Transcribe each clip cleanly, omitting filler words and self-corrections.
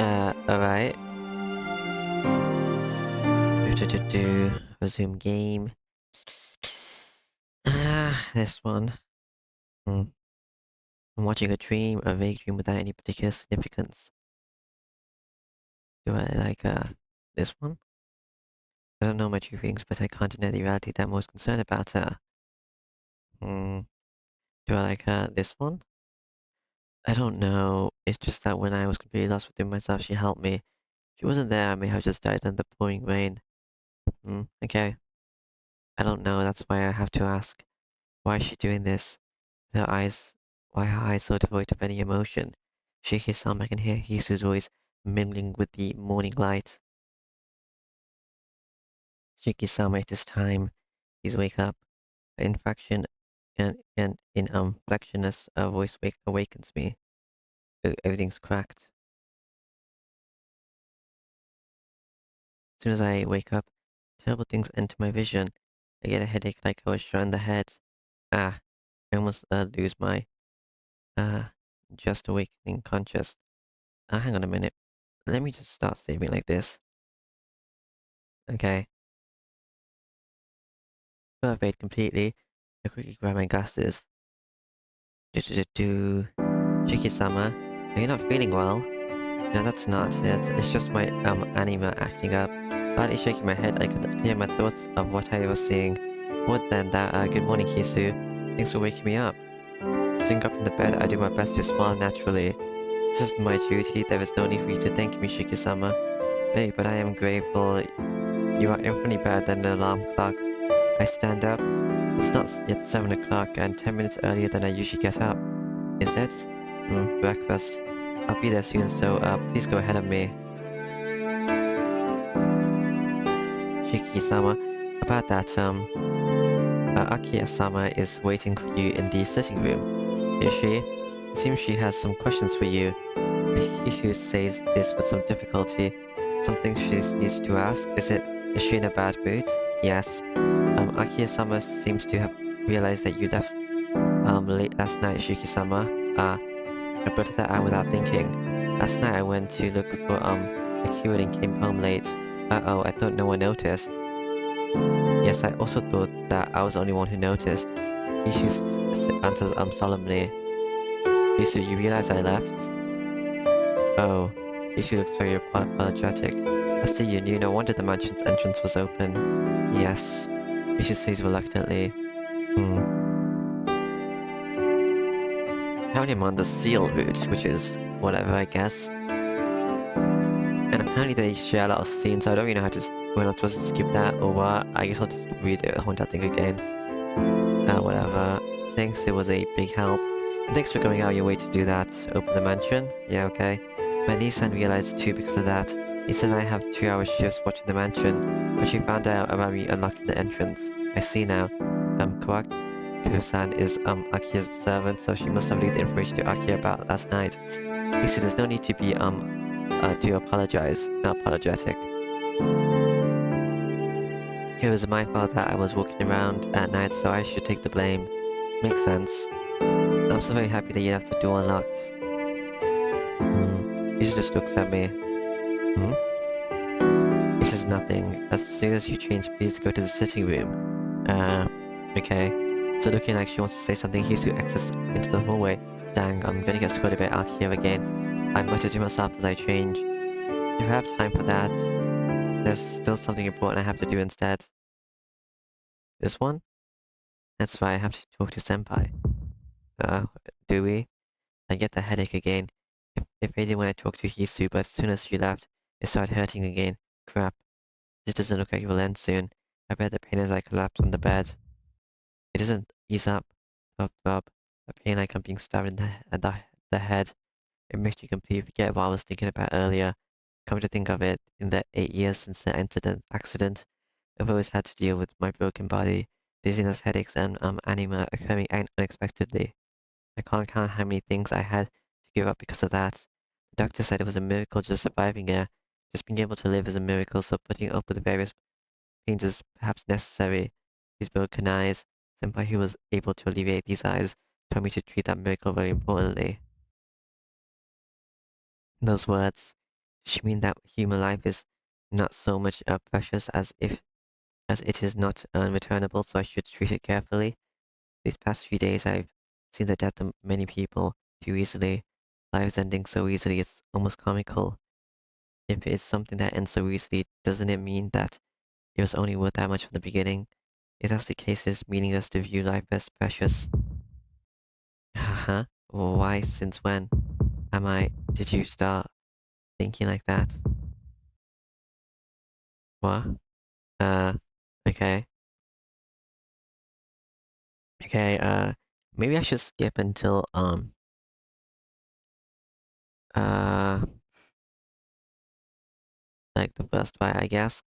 Alright. Resume game. This one. Hmm. I'm watching a vague dream without any particular significance. Do I like, this one? I don't know my true feelings, but I can't deny the reality that I'm most concerned about her. Hmm. Do I like, this one? I don't know. It's just that when I was completely lost within myself, she helped me. She wasn't there, I may have just died in the pouring rain. Okay. I don't know, that's why I have to ask. Why is she doing this? Her eyes, why her eyes so devoid of any emotion? Shake his arm, I can hear Hisu's voice mingling with the morning light. Shiki-sama, it is time. Please wake up. An infraction and in flexionous voice awakens me. Everything's cracked. As soon as I wake up, terrible things enter my vision. I get a headache like I was shot in the head. Ah, I almost lose my uh just awakening conscious. Hang on a minute. Let me just start saving like this. Okay. Surveyed completely. I quickly grab my glasses. Do. Shiki-sama, are you not feeling well? No, that's not it. It's just my anima acting up. Slightly shaking my head, I could clear my thoughts of what I was seeing. More than that, good morning, Kisu. Thanks for waking me up. Sitting up in the bed, I do my best to smile naturally. This is my duty. There is no need for you to thank me, Shiki-sama. Hey, but I am grateful. You are infinitely better than the alarm clock. I stand up. It's not yet 7 o'clock and 10 minutes earlier than I usually get up. Is it? Breakfast. I'll be there soon, so please go ahead of me. Shiki-sama, about that, Akiya-sama is waiting for you in the sitting room. Is she? It seems she has some questions for you. Hishu says this with some difficulty. Something she needs to ask. Is she in a bad mood? Yes. Akiya-sama seems to have realized that you left late last night, Shiki-sama. I blurted that out without thinking. Last night I went to look for a cure and came home late. Uh-oh, I thought no one noticed. Yes, I also thought that I was the only one who noticed. Hishu answers solemnly. Hishu, you realize I left? Oh. Hishu looks very apologetic. I see you knew. No wonder the mansion's entrance was open. Yes. Hishu says reluctantly. Found him on the seal route, which is whatever, I guess. And apparently they share a lot of scenes, so I don't really know when I'm supposed to skip that or what. I guess I'll just read the whole entire thing again. Whatever. Thanks, it was a big help. And thanks for going out of your way to do that. Open the mansion? Yeah, okay. My niece and realized too because of that. Niece and I have 2-hour shifts watching the mansion, but she found out about me unlocking the entrance. I see now. Correct? Kusan is Akia's servant, so she must have leaked the information to Akia about last night. You see, there's no need to be to apologize. Not apologetic. It was my fault that I was walking around at night, so I should take the blame. Makes sense. I'm so very happy that you left the door unlocked. He just looks at me. He says nothing. As soon as you change, please go to the sitting room. Okay. So looking like she wants to say something, Hisu exits into the hallway. Dang, I'm gonna get scolded by Akia again. I mutter to myself as I change. If I have time for that, there's still something important I have to do instead. This one? That's why I have to talk to Senpai. Do we? I get the headache again. It faded when I talked to Hisu, but as soon as she left, it started hurting again. Crap. This doesn't look like it will end soon. I bear the pain as I collapse on the bed. It doesn't ease up. Throb, throb. A pain like I'm being stabbed in the head. It makes you completely forget what I was thinking about earlier. Come to think of it, in the 8 years since the accident, I've always had to deal with my broken body, dizziness, headaches, and anima occurring unexpectedly. I can't count how many things I had to give up because of that. The doctor said it was a miracle just surviving it. Just being able to live is a miracle, so putting up with the various pains is perhaps necessary. These broken eyes, Senpai who was able to alleviate these eyes, told me to treat that miracle very importantly. Those words, Does she mean that human life is not so much precious as it is not unreturnable, so I should treat it carefully? These past few days, I've seen the death of many people too easily. Lives ending so easily, it's almost comical. If it's something that ends so easily, doesn't it mean that it was only worth that much from the beginning? If that's the case, it's meaningless to view life as precious. Haha. Why? Since when? Did you start thinking like that? What? Uh, okay. Okay, maybe I should skip until, uh, like the first fight, I guess,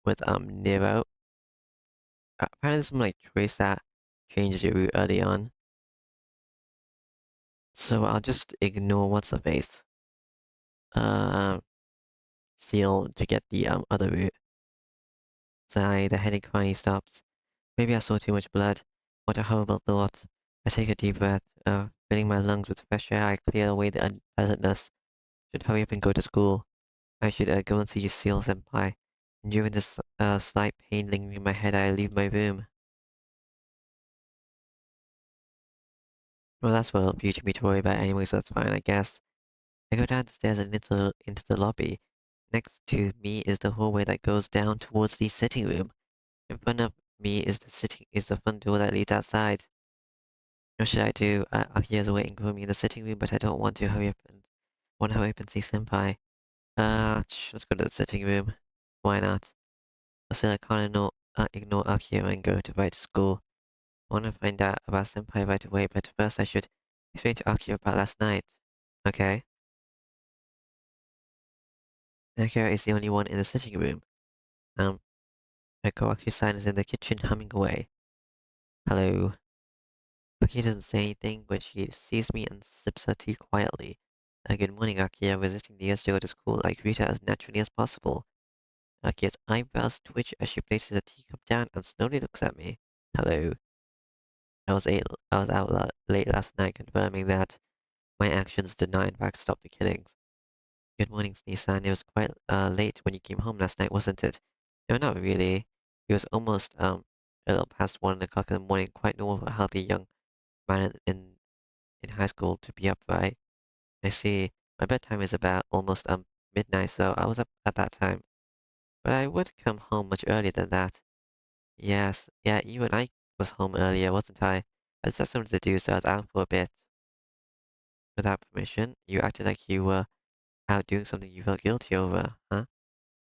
with, Nero. Apparently some, like, trace that changes your route early on. So I'll just ignore what's the face. Uh, Seal to get the, other route. Sigh, the headache finally stops. Maybe I saw too much blood. What a horrible thought. I take a deep breath, filling my lungs with fresh air. I clear away the unpleasantness. Should hurry up and go to school. I should go and see Seal Senpai. During this slight pain lingering in my head, I leave my room. Well, that's well for you to be to worry about anyway, so that's fine, I guess. I go down the stairs and into the lobby. Next to me is the hallway that goes down towards the sitting room. In front of me is the front door that leads outside. What should I do? Akia's waiting for me in the sitting room, but I don't want to hurry up and want to hurry up and see Senpai. Let's go to the sitting room. Why not? Still, I can't ignore Akio and go to right to school. I want to find out about Senpai right away, but first I should explain to Akio about last night. Okay? Akio is the only one in the sitting room. Um, Kawaku-san is in the kitchen humming away. Hello. Akio doesn't say anything, but she sees me and sips her tea quietly. Good morning, Akio. Resisting the urge to go to school, I greet her as naturally as possible. Akio's eyebrows twitch as she places the teacup down and slowly looks at me. Hello. I was out late last night confirming that my actions did not in fact stop the killings. Good morning, Sneeze-san. It was quite late when you came home last night, wasn't it? No, not really. It was almost a little past 1 o'clock in the morning, quite normal for a healthy young man in high school to be up by. I see. My bedtime is about almost midnight, so I was up at that time. But I would come home much earlier than that. Yes, yeah, you and I was home earlier, wasn't I? I just had something to do, so I was out for a bit. Without permission, you acted like you were out doing something you felt guilty over, huh?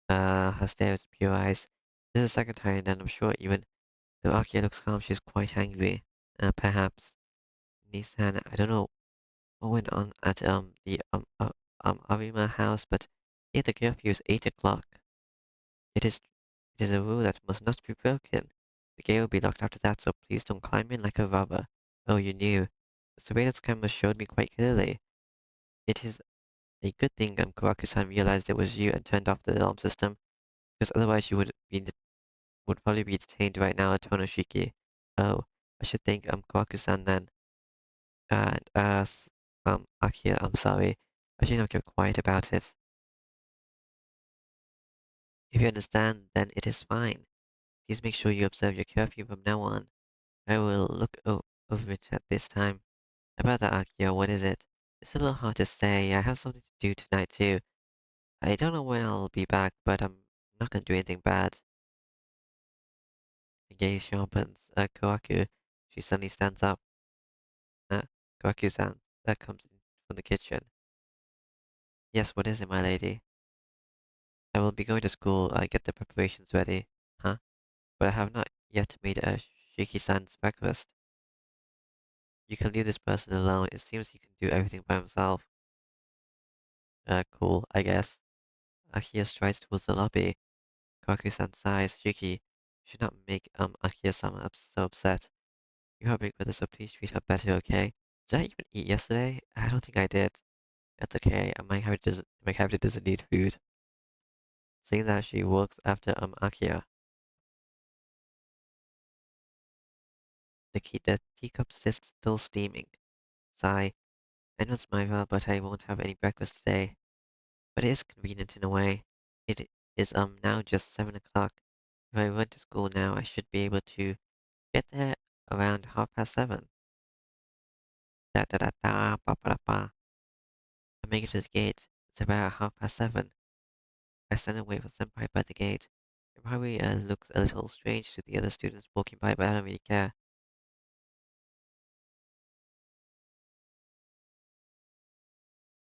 Her stare with pure eyes. This is the second time, and I'm sure even though Akia looks calm, she's quite angry. Perhaps. Nissan, I don't know what went on at Arima house, but here the curfew is 8 o'clock. It is it is a rule that must not be broken. The gate will be locked after that, so please don't climb in like a robber. Oh, you knew. The surveillance camera showed me quite clearly. It is a good thing Kuraku-san realized it was you and turned off the alarm system, because otherwise you would probably be detained right now at Tonoshiki. Oh, I should thank Kuraku-san then. And Akia, I'm sorry. I should not keep quiet about it. If you understand, then it is fine. Please make sure you observe your curfew from now on. I will look over it at this time. About that, Akia, what is it? It's a little hard to say. I have something to do tonight too. I don't know when I'll be back, but I'm not gonna do anything bad. The gaze sharpens. Kawaku. She suddenly stands up. Uh, Kawaku-san. That comes in from the kitchen. Yes, what is it, my lady? I will be going to school. I get the preparations ready. Huh? But I have not yet made Shiki-san's breakfast. You can leave this person alone. It seems he can do everything by himself. Cool, I guess. Akia strides towards the lobby. Kawaku-san sighs. Shiki, you should not make Akia-sama so upset. You are big with her, so please treat her better, okay? Did I even eat yesterday? I don't think I did. That's okay. My character doesn't need food. Saying that, she walks after Akia. The teacup sits still steaming. Sigh. I know it's my fault, but I won't have any breakfast today. But it is convenient in a way. It is now just 7 o'clock. If I went to school now, I should be able to get there around 7:30. Da da da da ba ba da ba. I make it to the gate. It's about 7:30. I stand and wait for Senpai by the gate. It probably looks a little strange to the other students walking by, but I don't really care.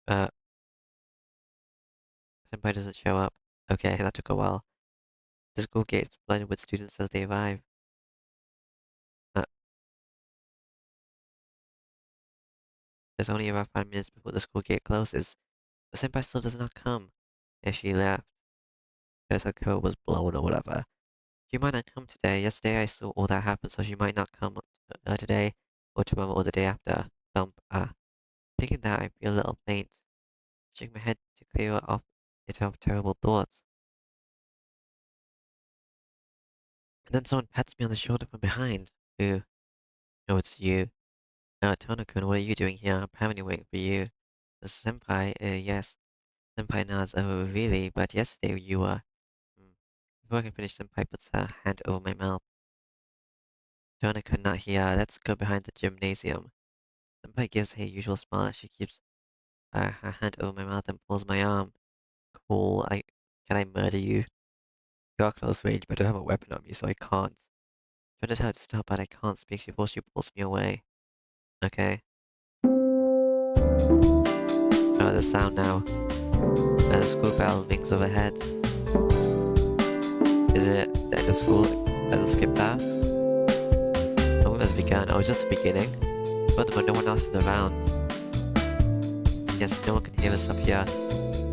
Uh, Senpai doesn't show up. Okay, that took a while. The school gate is flooded with students as they arrive. Uh, there's only about 5 minutes before the school gate closes, but Senpai still does not come. And she left because her coat was blown or whatever. She might not come today. Yesterday I saw all that happen, so she might not come today or tomorrow or the day after. Thump. Thinking that I feel a little faint. Shake my head to clear off it of terrible thoughts. And then someone pats me on the shoulder from behind. Ooh, no, it's you. Tonokun, what are you doing here? I'm probably waiting for you. The senpai, yes. Senpai nods. Oh, really? But yesterday you were. Hmm. Before I can finish, senpai puts her hand over my mouth. Tonokun, not here. Let's go behind the gymnasium. Senpai gives her usual smile as she keeps her hand over my mouth and pulls my arm. Cool. Can I murder you? You are close range, but I don't have a weapon on me, so I can't. Try to tell her to stop, but I can't speak. She pulls me away. Okay. Oh, the sound now. The school bell rings overhead. Is it the end of school? Let's skip that. The room has begun. Oh, it's just the beginning. But no one else is around. Yes, no one can hear us up here.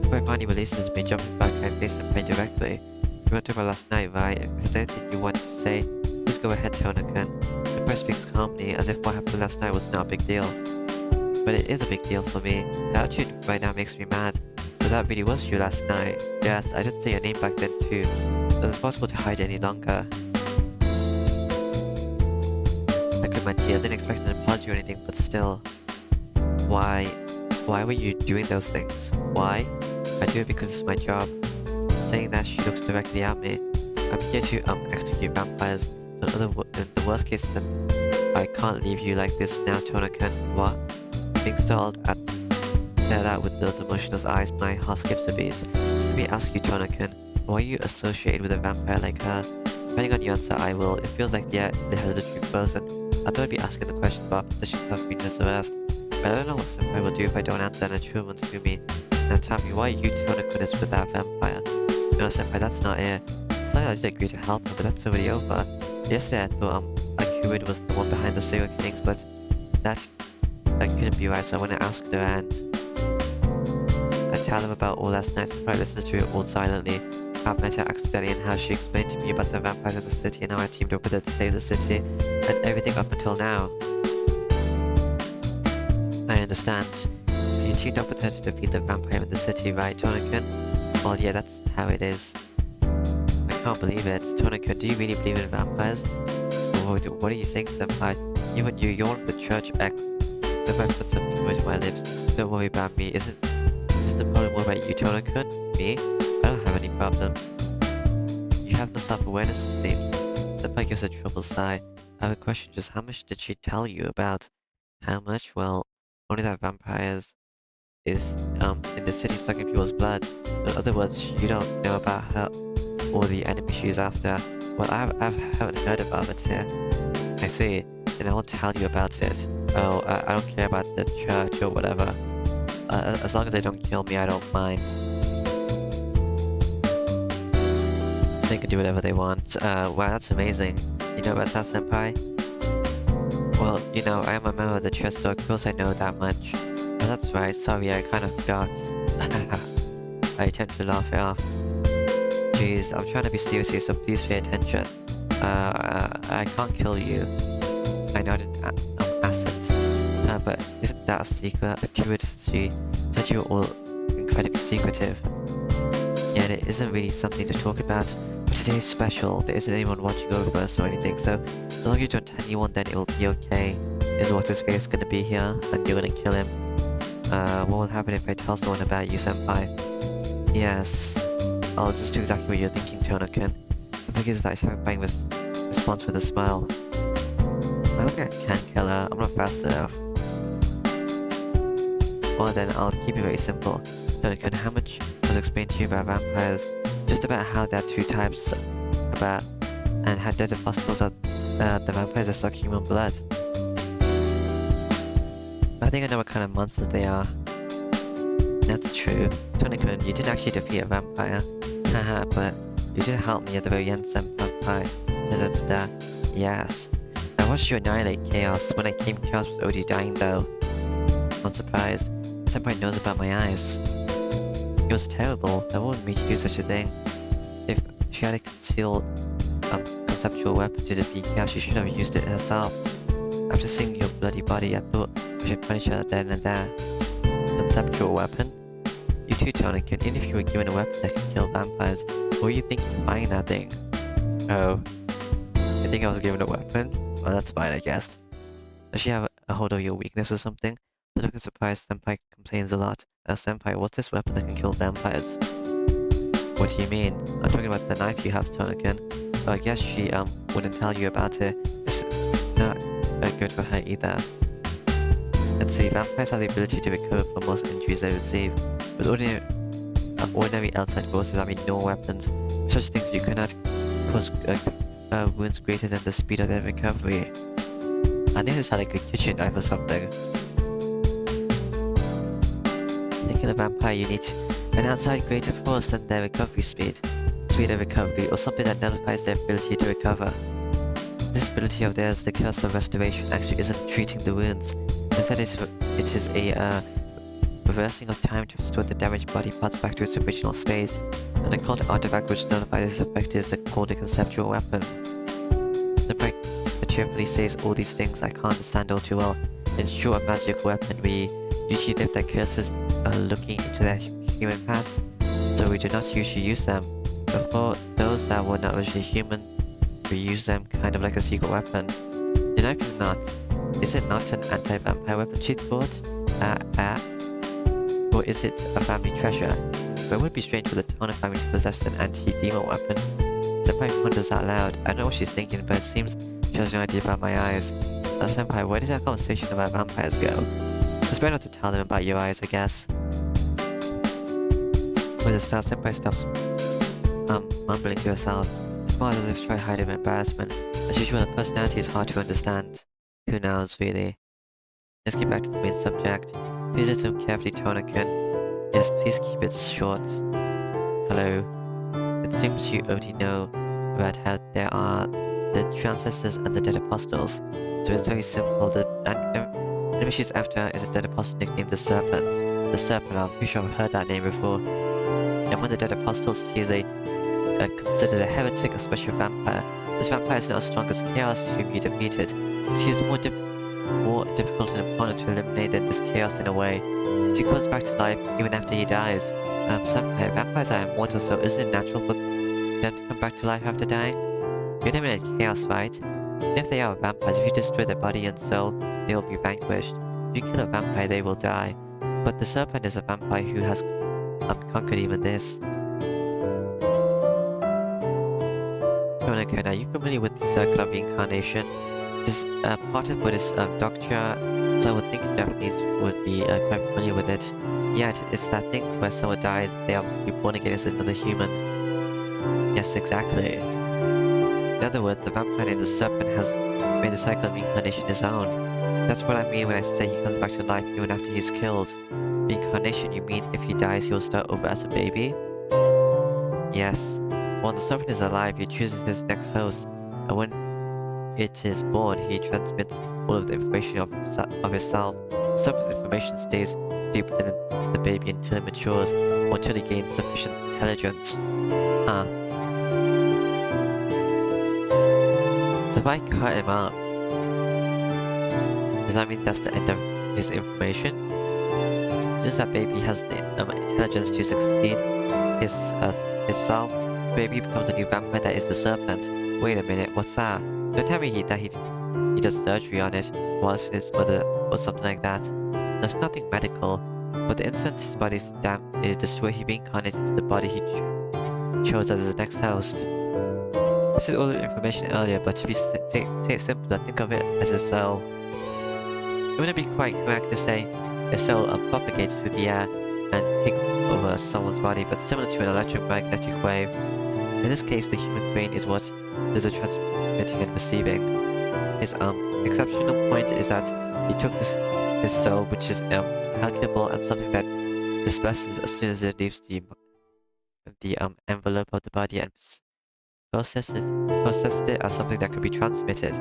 Before I finally releases me, jumping back, I face Senpai directly. You went over last night, right? Is there anything you want to say? Please go ahead, Tonakan. Senpai speaks calmly, as if what happened last night was not a big deal. But it is a big deal for me. The attitude right now makes me mad. So that really was you last night. Yes, I didn't say your name back then too. So it's possible to hide any longer. I could my tea. I didn't expect an apology or anything, but still. Why were you doing those things? Why? I do it because it's my job. Saying that, she looks directly at me. I'm here to execute vampires. So in the worst case, then I can't leave you like this now, Tonakan. What? Being startled at stared at with those emotionless eyes, my heart skips a beat. Let me ask you, Tonakan, why are you associated with a vampire like her? Depending on your answer, I will. It feels like it has the truth frozen. I thought I'd be asking the question about position of weakness arrest. But I don't know what Senpai will do if I don't answer and a truth runs through me. Now tell me, why are you Tonakan is with that vampire? No, Senpai, that's not it. It's like I did agree to help her, but that's already over. Yesterday I thought Akurid was the one behind the serial killings, but that couldn't be right, so I went to ask her and I tell her about all last night. Senpai listens to it all silently. I've met her accidentally and how she explained to me about the vampires in the city and how I teamed up with her to save the city and everything up until now. I understand. So you teamed up with her to defeat the vampire in the city, right, Tonakan? Well, yeah, that's how it is. I can't believe it. Tonakan, do you really believe in vampires? What are you saying, Senpai? Even you're one of the Church X. Senpai put something right to my lips. Don't worry about me. Isn't the problem more about you, Tonakan? Me? I don't have any problems. You have no self-awareness, it seems. Senpai gives a troubled sigh. I have a question, just how much did she tell you about? How much? Well, only that vampires is in the city sucking people's blood. In other words, you don't know about her or the enemy she's after. Well, I haven't heard about it here. I see, and I won't tell you about it. Oh, I don't care about the church or whatever. As long as they don't kill me, I don't mind. They can do whatever they want. Wow, that's amazing. You know about that, Senpai? Well, you know, I am a member of the church, so of course I know that much. Oh, that's right, sorry, I kind of forgot. I attempt to laugh it off. Jeez, I'm trying to be serious here, so please pay attention. I can't kill you. I know I didn't ask it. But isn't that a secret? A curiosity said you were all incredibly secretive. Yeah, and it isn't really something to talk about. But today's special. There isn't anyone watching over us or anything, so as long as you don't tell anyone, then it'll be okay. Is what's his face gonna be here, and you're gonna kill him? What will happen if I tell someone about you, senpai? Yes. I'll just do exactly what you're thinking, Tono-kun. The thing is that satisfying response with a smile. I think I can kill her. I'm not fast enough. Well then, I'll keep it very simple. Tono-kun, how much was explained to you about vampires? Just about how there are two types, and how dead apostles are the vampires that suck human blood. I think I know what kind of monsters they are. That's true. Tono-kun, you didn't actually defeat a vampire. Haha, but you did help me at the very end, senpai. Da-da-da-da. Yes. I watched you annihilate Chaos. When I came, Chaos was already dying though. Not surprised. Senpai knows about my eyes. It was terrible. I wouldn't me to do such a thing. If she had a concealed, conceptual weapon to defeat Chaos, she should have used it herself. After seeing your bloody body, I thought I should punish her then and there. Conceptual weapon? You too, Tono-kun, even if you were given a weapon that could kill vampires, what were you thinking of buying that thing? Oh. You think I was given a weapon? Well, that's fine, I guess. Does she have a hold of your weakness or something? The look of surprise, Senpai complains a lot. Senpai, what's this weapon that can kill vampires? What do you mean? I'm talking about the knife you have, Tono-kun. So I guess she, wouldn't tell you about it. It's not good for her either. Let's see, vampires have the ability to recover from most injuries they receive. With ordinary outside forces, I mean normal weapons, with such things you cannot cause wounds greater than the speed of their recovery. I think this had like a kitchen knife or something. To kill a vampire, you need an outside greater force than their recovery speed of recovery, or something that nullifies their ability to recover. This ability of theirs, the curse of restoration, actually isn't treating the wounds. Instead, it is a reversing of time to restore the damaged body parts back to its original state. And the cult artifact which nullifies this effect is called a conceptual weapon. The break cheerfully says all these things I can't understand all too well. In short, a magic weapon, we usually live their curses looking into their human past, so we do not usually use them. Before those that were not originally human, we use them kind of like a secret weapon. The knife is not. Is it not an anti-vampire weapon she'd bought? Or is it a family treasure? But it would be strange for the Tono family to possess an anti-demon weapon. Senpai wonders out loud. I don't know what she's thinking, but it seems she has no idea about my eyes. Senpai, where did our conversation about vampires go? It's better not to tell them about your eyes, I guess. With a start, Senpai stops mumbling to herself. Smiles as if to try to hide her embarrassment. As usual, her personality is hard to understand. Who knows, really? Let's get back to the main subject. Please listen carefully, Tono-kun. Yes, please keep it short. Hello. It seems you already know about how there are the transcestors and the dead apostles. So it's very simple. The enemy she's after is a dead apostle nicknamed the Serpent. The Serpent, I'm pretty sure I've heard that name before. And when the dead apostle sees considered a heretic, especially a vampire. This vampire is not as strong as Chaos, whom you defeated. She is more difficult an opponent to eliminate than this Chaos in a way. She comes back to life even after he dies. Vampires are immortal, so isn't it natural for them to come back to life after dying? You eliminate Chaos, right? And if they are vampires, if you destroy their body and soul, they will be vanquished. If you kill a vampire, they will die. But the Serpent is a vampire who has conquered even this. Tono-kun, are you familiar with the circle of reincarnation? This part of Buddhist doctrine, so I would think Japanese would be quite familiar with it. Yeah, it's that thing where someone dies, they are reborn again as another human. Yes, exactly. In other words, the vampire named the Serpent has made the cycle of reincarnation his own. That's what I mean when I say he comes back to life even after he's killed. Reincarnation, you mean if he dies he will start over as a baby? Yes. While the Serpent is alive, he chooses his next host, and when it is born, he transmits all of the information of himself. The Serpent's information stays deep within the baby until it matures, or until he gains sufficient intelligence. So if I cut him up, does that mean that's the end of his information? Since that baby has the intelligence to succeed himself, the baby becomes a new vampire that is the Serpent. Wait a minute, what's that? Don't tell me that he does surgery on it while it's his mother or something like that. There's nothing medical. But the instant his body's destroyed, he reincarnates into the body he chose as his next host. This is all the information earlier, but to say it simpler, think of it as a cell. It wouldn't be quite correct to say a cell propagates through the air and takes over someone's body, but similar to an electromagnetic wave. In this case, the human brain is what does the transmitting and receiving. His exceptional point is that he took his soul, which is incalculable and something that disperses as soon as it leaves the envelope of the body, and processed it as something that could be transmitted.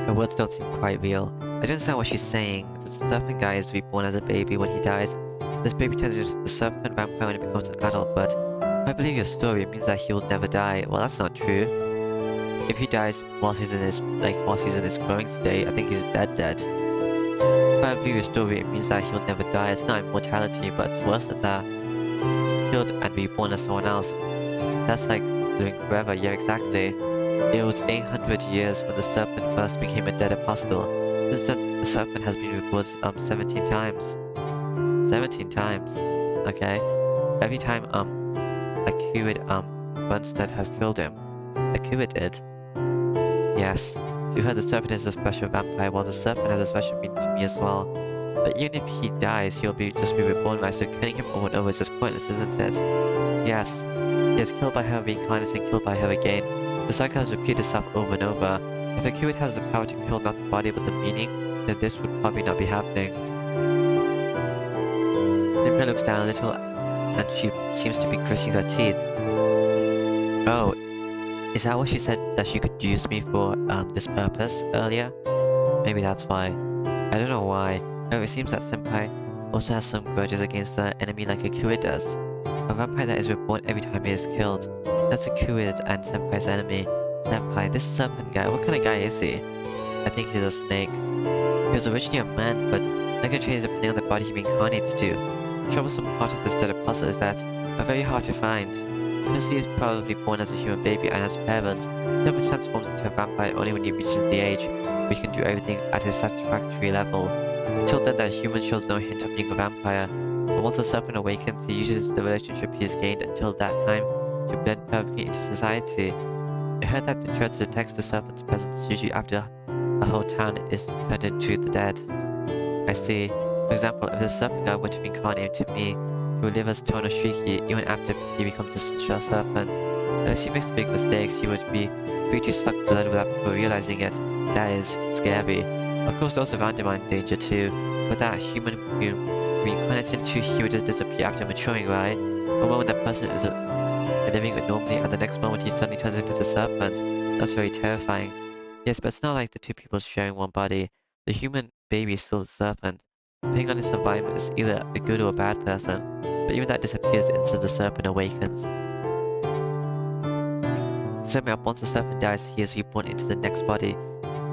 Her words don't seem quite real. I don't understand what she's saying. The serpent guy is reborn as a baby when he dies. This baby turns into the serpent vampire when it becomes an adult, but if I believe your story, it means that he will never die. Well, that's not true. If he dies while he's in his growing state, I think he's dead. If I believe your story, it means that he'll never die. It's not immortality, but it's worse than that. Killed and reborn as someone else. That's like living forever. Yeah, exactly. It was 800 years when the serpent first became a dead apostle. Since then, the serpent has been reborn 17 times. 17 times. Okay. Every time a Kurid Bunstead has killed him. A Kurid did. Yes. To her, the serpent is a special vampire, while the serpent has a special meaning to me as well. But even if he dies, he'll just be reborn, right? So killing him over and over is just pointless, isn't it? Yes. He is killed by her, reincarnated, and killed by her again. The cycle has repeated itself over and over. If a Kurid has the power to kill not the body but the meaning, then this would probably not be happening. Nimra looks down a little, and she seems to be gritting her teeth. Oh, is that what she said, that she could use me for this purpose earlier? Maybe that's why. I don't know why. However, it seems that Senpai also has some grudges against the enemy like a Kurid does. A vampire that is reborn every time he is killed. That's a Kurid and Senpai's enemy. Senpai, this serpent guy, what kind of guy is he? I think he's a snake. He was originally a man, but Nega changes depending on the body he reincarnates to. The troublesome part of this dead apostle is that they're very hard to find. Because he is probably born as a human baby and has parents, the serpent transforms into a vampire only when he reaches the age where he can do everything at a satisfactory level. Until then, the human shows no hint of being a vampire, but once the serpent awakens, he uses the relationship he has gained until that time to blend perfectly into society. I heard that the church detects the serpent's presence usually after a whole town is turned into the dead. I see. For example, if the serpent guy were to reincarnate into me, he would live as Tono Shriki even after he becomes a sensual serpent. Unless he makes big mistakes, he would be free to suck blood without people realizing it. That is scary. Of course, those around him are in danger too, but that human who reincarnates into, he would just disappear after maturing, right? One moment that person is living normally, and the next moment he suddenly turns into the serpent. That's very terrifying. Yes, but it's not like the two people sharing one body. The human baby is still the serpent. Depending on his environment, is either a good or a bad person, but even that disappears instant the serpent awakens. Summing up, once the serpent dies, he is reborn into the next body,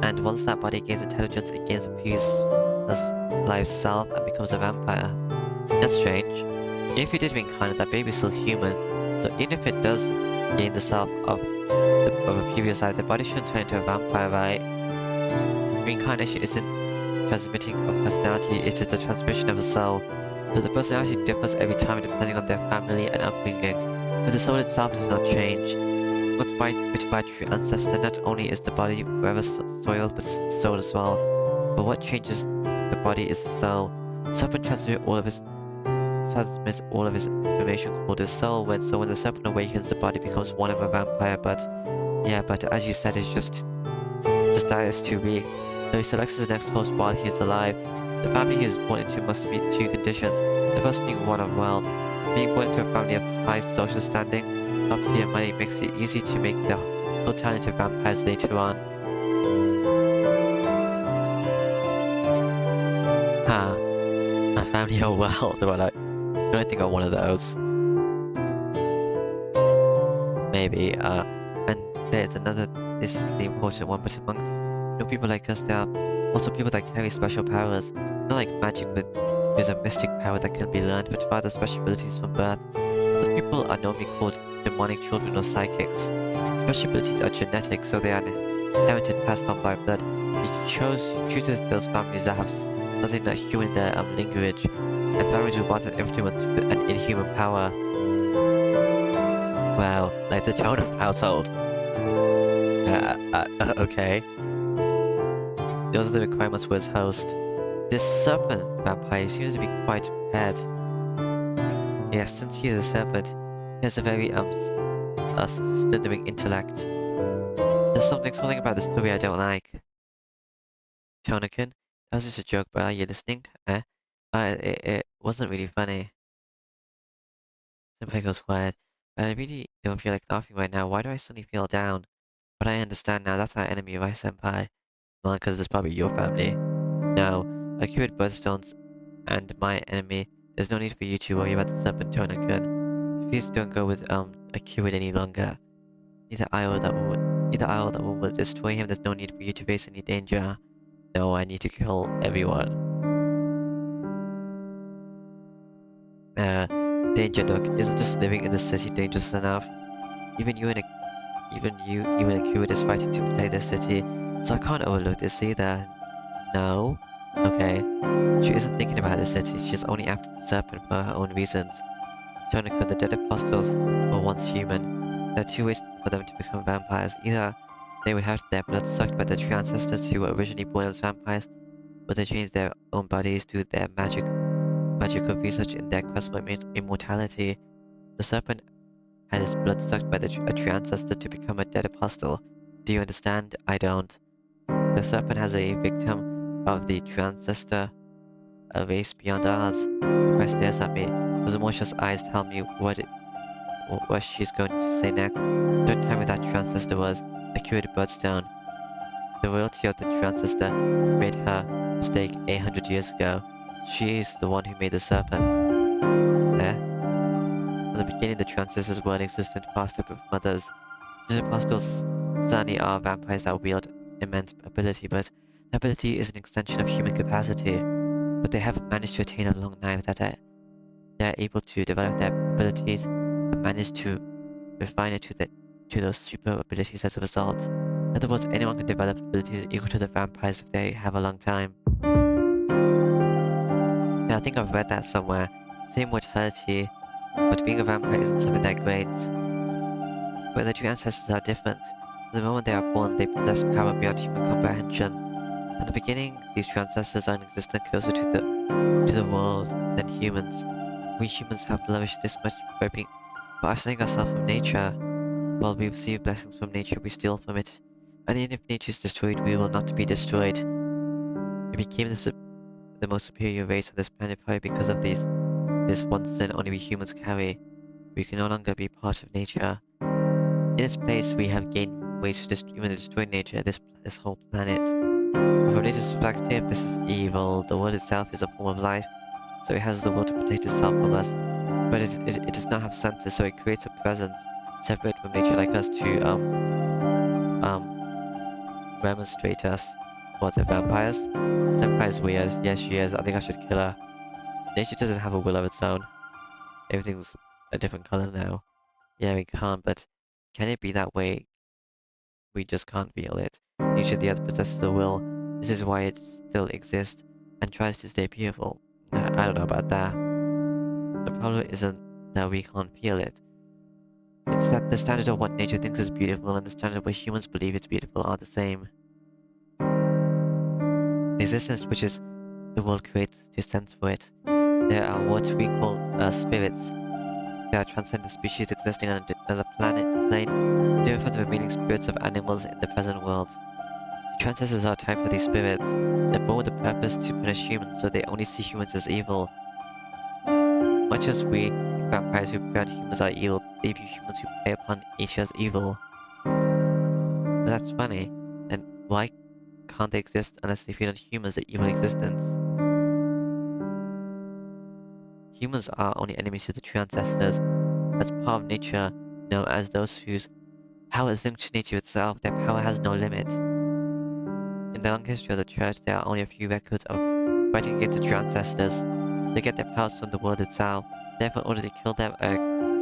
and once that body gains intelligence, it gains a piece of life self and becomes a vampire. That's strange. If you did reincarnate, that baby is still human, so even if it does gain the self of a previous life, the body shouldn't turn into a vampire, right? Reincarnation isn't transmitting of personality, it is the transmission of a soul. So the personality differs every time depending on their family and upbringing, but the soul itself does not change. Once bitten by a true ancestor, not only is the body forever soiled, but the soul as well. But what changes the body is the soul. The serpent transmits all of his information called his soul, so when the serpent awakens, the body becomes one of a vampire, but as you said, it's just that is too weak. So he selects his next host while he is alive. The family he is born into must meet two conditions, the first being one of wealth. Being born into a family of high social standing, property and money makes it easy to make the whole town into vampires later on. A family of wealth, well, I don't think I'm one of those. Maybe, and there's another, this is the important one, but amongst people like us, there are also people that carry special powers. Not like magic, but there's a mystic power that can be learned, but rather special abilities from birth. Those people are normally called demonic children or psychics. Special abilities are genetic, so they are inherited, passed on by blood. He chooses those families that have something not human in their language, and families who wanted everything with an inhuman power. Wow, like the town of household. Okay. Those are the requirements for his host. This serpent vampire seems to be quite prepared. Yes, since he is a serpent, he has a very slithering intellect. There's something about the story I don't like. Tonakin, that was just a joke, but are you listening? It wasn't really funny. Senpai goes quiet. I really don't feel like laughing right now. Why do I suddenly feel down? But I understand now, that's our enemy, right, Senpai? Well, because it's probably your family. Now, I cured birthstones and my enemy. There's no need for you to worry about the serpent Tonakin. Please don't go with a Curate any longer. Either I or that one will destroy him. There's no need for you to face any danger. No, I need to kill everyone. Danger Duck, isn't just living in the city dangerous enough? Even you and a Curate is fighting to protect the city, so I can't overlook this either. No? Okay. She isn't thinking about the city, she's only after the serpent for her own reasons. Tonica, the dead apostles were once human. There are two ways for them to become vampires. Either they would have their blood sucked by their true ancestors who were originally born as vampires, or they change their own bodies to their magical research in their quest for immortality. The serpent had his blood sucked by a true ancestor to become a dead apostle. Do you understand? I don't. The serpent has a victim of the true ancestor, a race beyond ours. Christ stares at me. Those emotionless eyes tell me what she's going to say next. Don't tell me that true ancestor was a cured bloodstone. The royalty of the true ancestor made her mistake 800 years ago. She's the one who made the serpent. There. From the beginning, the true ancestors weren't existent past their birth mothers. The apostles certainly are vampires that wield immense ability, but the ability is an extension of human capacity. But they have managed to attain a long life that they're able to develop their abilities and manage to refine it to those super abilities as a result. In other words, anyone can develop abilities equal to the vampires if they have a long time. Yeah, I think I've read that somewhere. Same mortality, but being a vampire isn't something that great. But the true ancestors are different. The moment they are born, they possess power beyond human comprehension. At the beginning, these true ancestors are existent closer to the world than humans. We humans have flourished this much by isolating ourselves from nature. While we receive blessings from nature, we steal from it. And even if nature is destroyed, we will not be destroyed. We became the most superior race on this planet probably because of this one sin only we humans carry. We can no longer be part of nature. In its place, we have gained ways to even destroy nature, this whole planet. From nature's perspective, this is evil. The world itself is a form of life, so it has the will to protect itself from us. But it does not have senses, so it creates a presence separate from nature like us to remonstrate us. What, the vampires? Senpai's weird. Yes, she is. I think I should kill her. Nature doesn't have a will of its own. Everything's a different color now. Yeah, we can't, but can it be that way? We just can't feel it. Nature the earth possesses a will. This is why it still exists and tries to stay beautiful. I don't know about that. The problem isn't that we can't feel it. It's that the standard of what nature thinks is beautiful and the standard of what humans believe is beautiful are the same. The existence which is the world creates to sense for it. There are what we call spirits. They are transcendent species existing on another plane, different from the remaining spirits of animals in the present world. The ancestors are type for these spirits. They're born with the purpose to punish humans, so they only see humans as evil. Much as we vampires who prey on humans are evil, they view humans who prey upon each as evil. But that's funny. And why can't they exist unless they feed on humans the evil existence? Humans are only enemies to the true ancestors. As part of nature, known as those whose power is linked to nature itself, their power has no limit. In the long history of the church, there are only a few records of fighting against the true ancestors. They get their powers from the world itself. Therefore, in order to kill them, a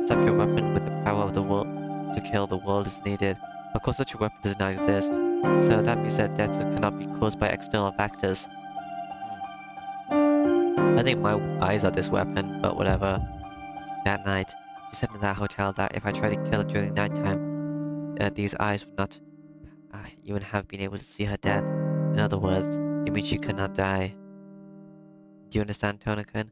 separate weapon with the power of the world to kill the world is needed. Of course, such a weapon does not exist, so that means that death cannot be caused by external factors. I think my eyes are this weapon, but whatever. That night, she said in that hotel that if I tried to kill her during nighttime, these eyes would not even have been able to see her death. In other words, it means she could not die. Do you understand, Tonakun?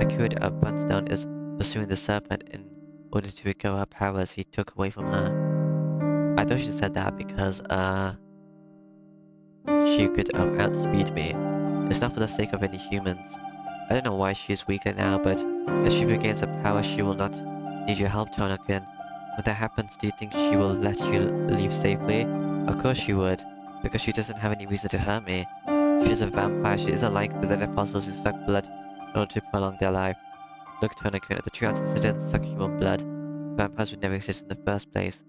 Akira of Bunstone is pursuing the serpent in order to recover her powers he took away from her. I thought she said that because, she could outspeed me. It's not for the sake of any humans. I don't know why she is weaker now, but if she regains her power, she will not need your help, Tonakin. When that happens, do you think she will let you leave safely? Of course she would, because she doesn't have any reason to hurt me. She's a vampire. She isn't like the dead apostles who suck blood in order to prolong their life. Look, Tonakin, the true answer didn't suck human blood. Vampires would never exist in the first place.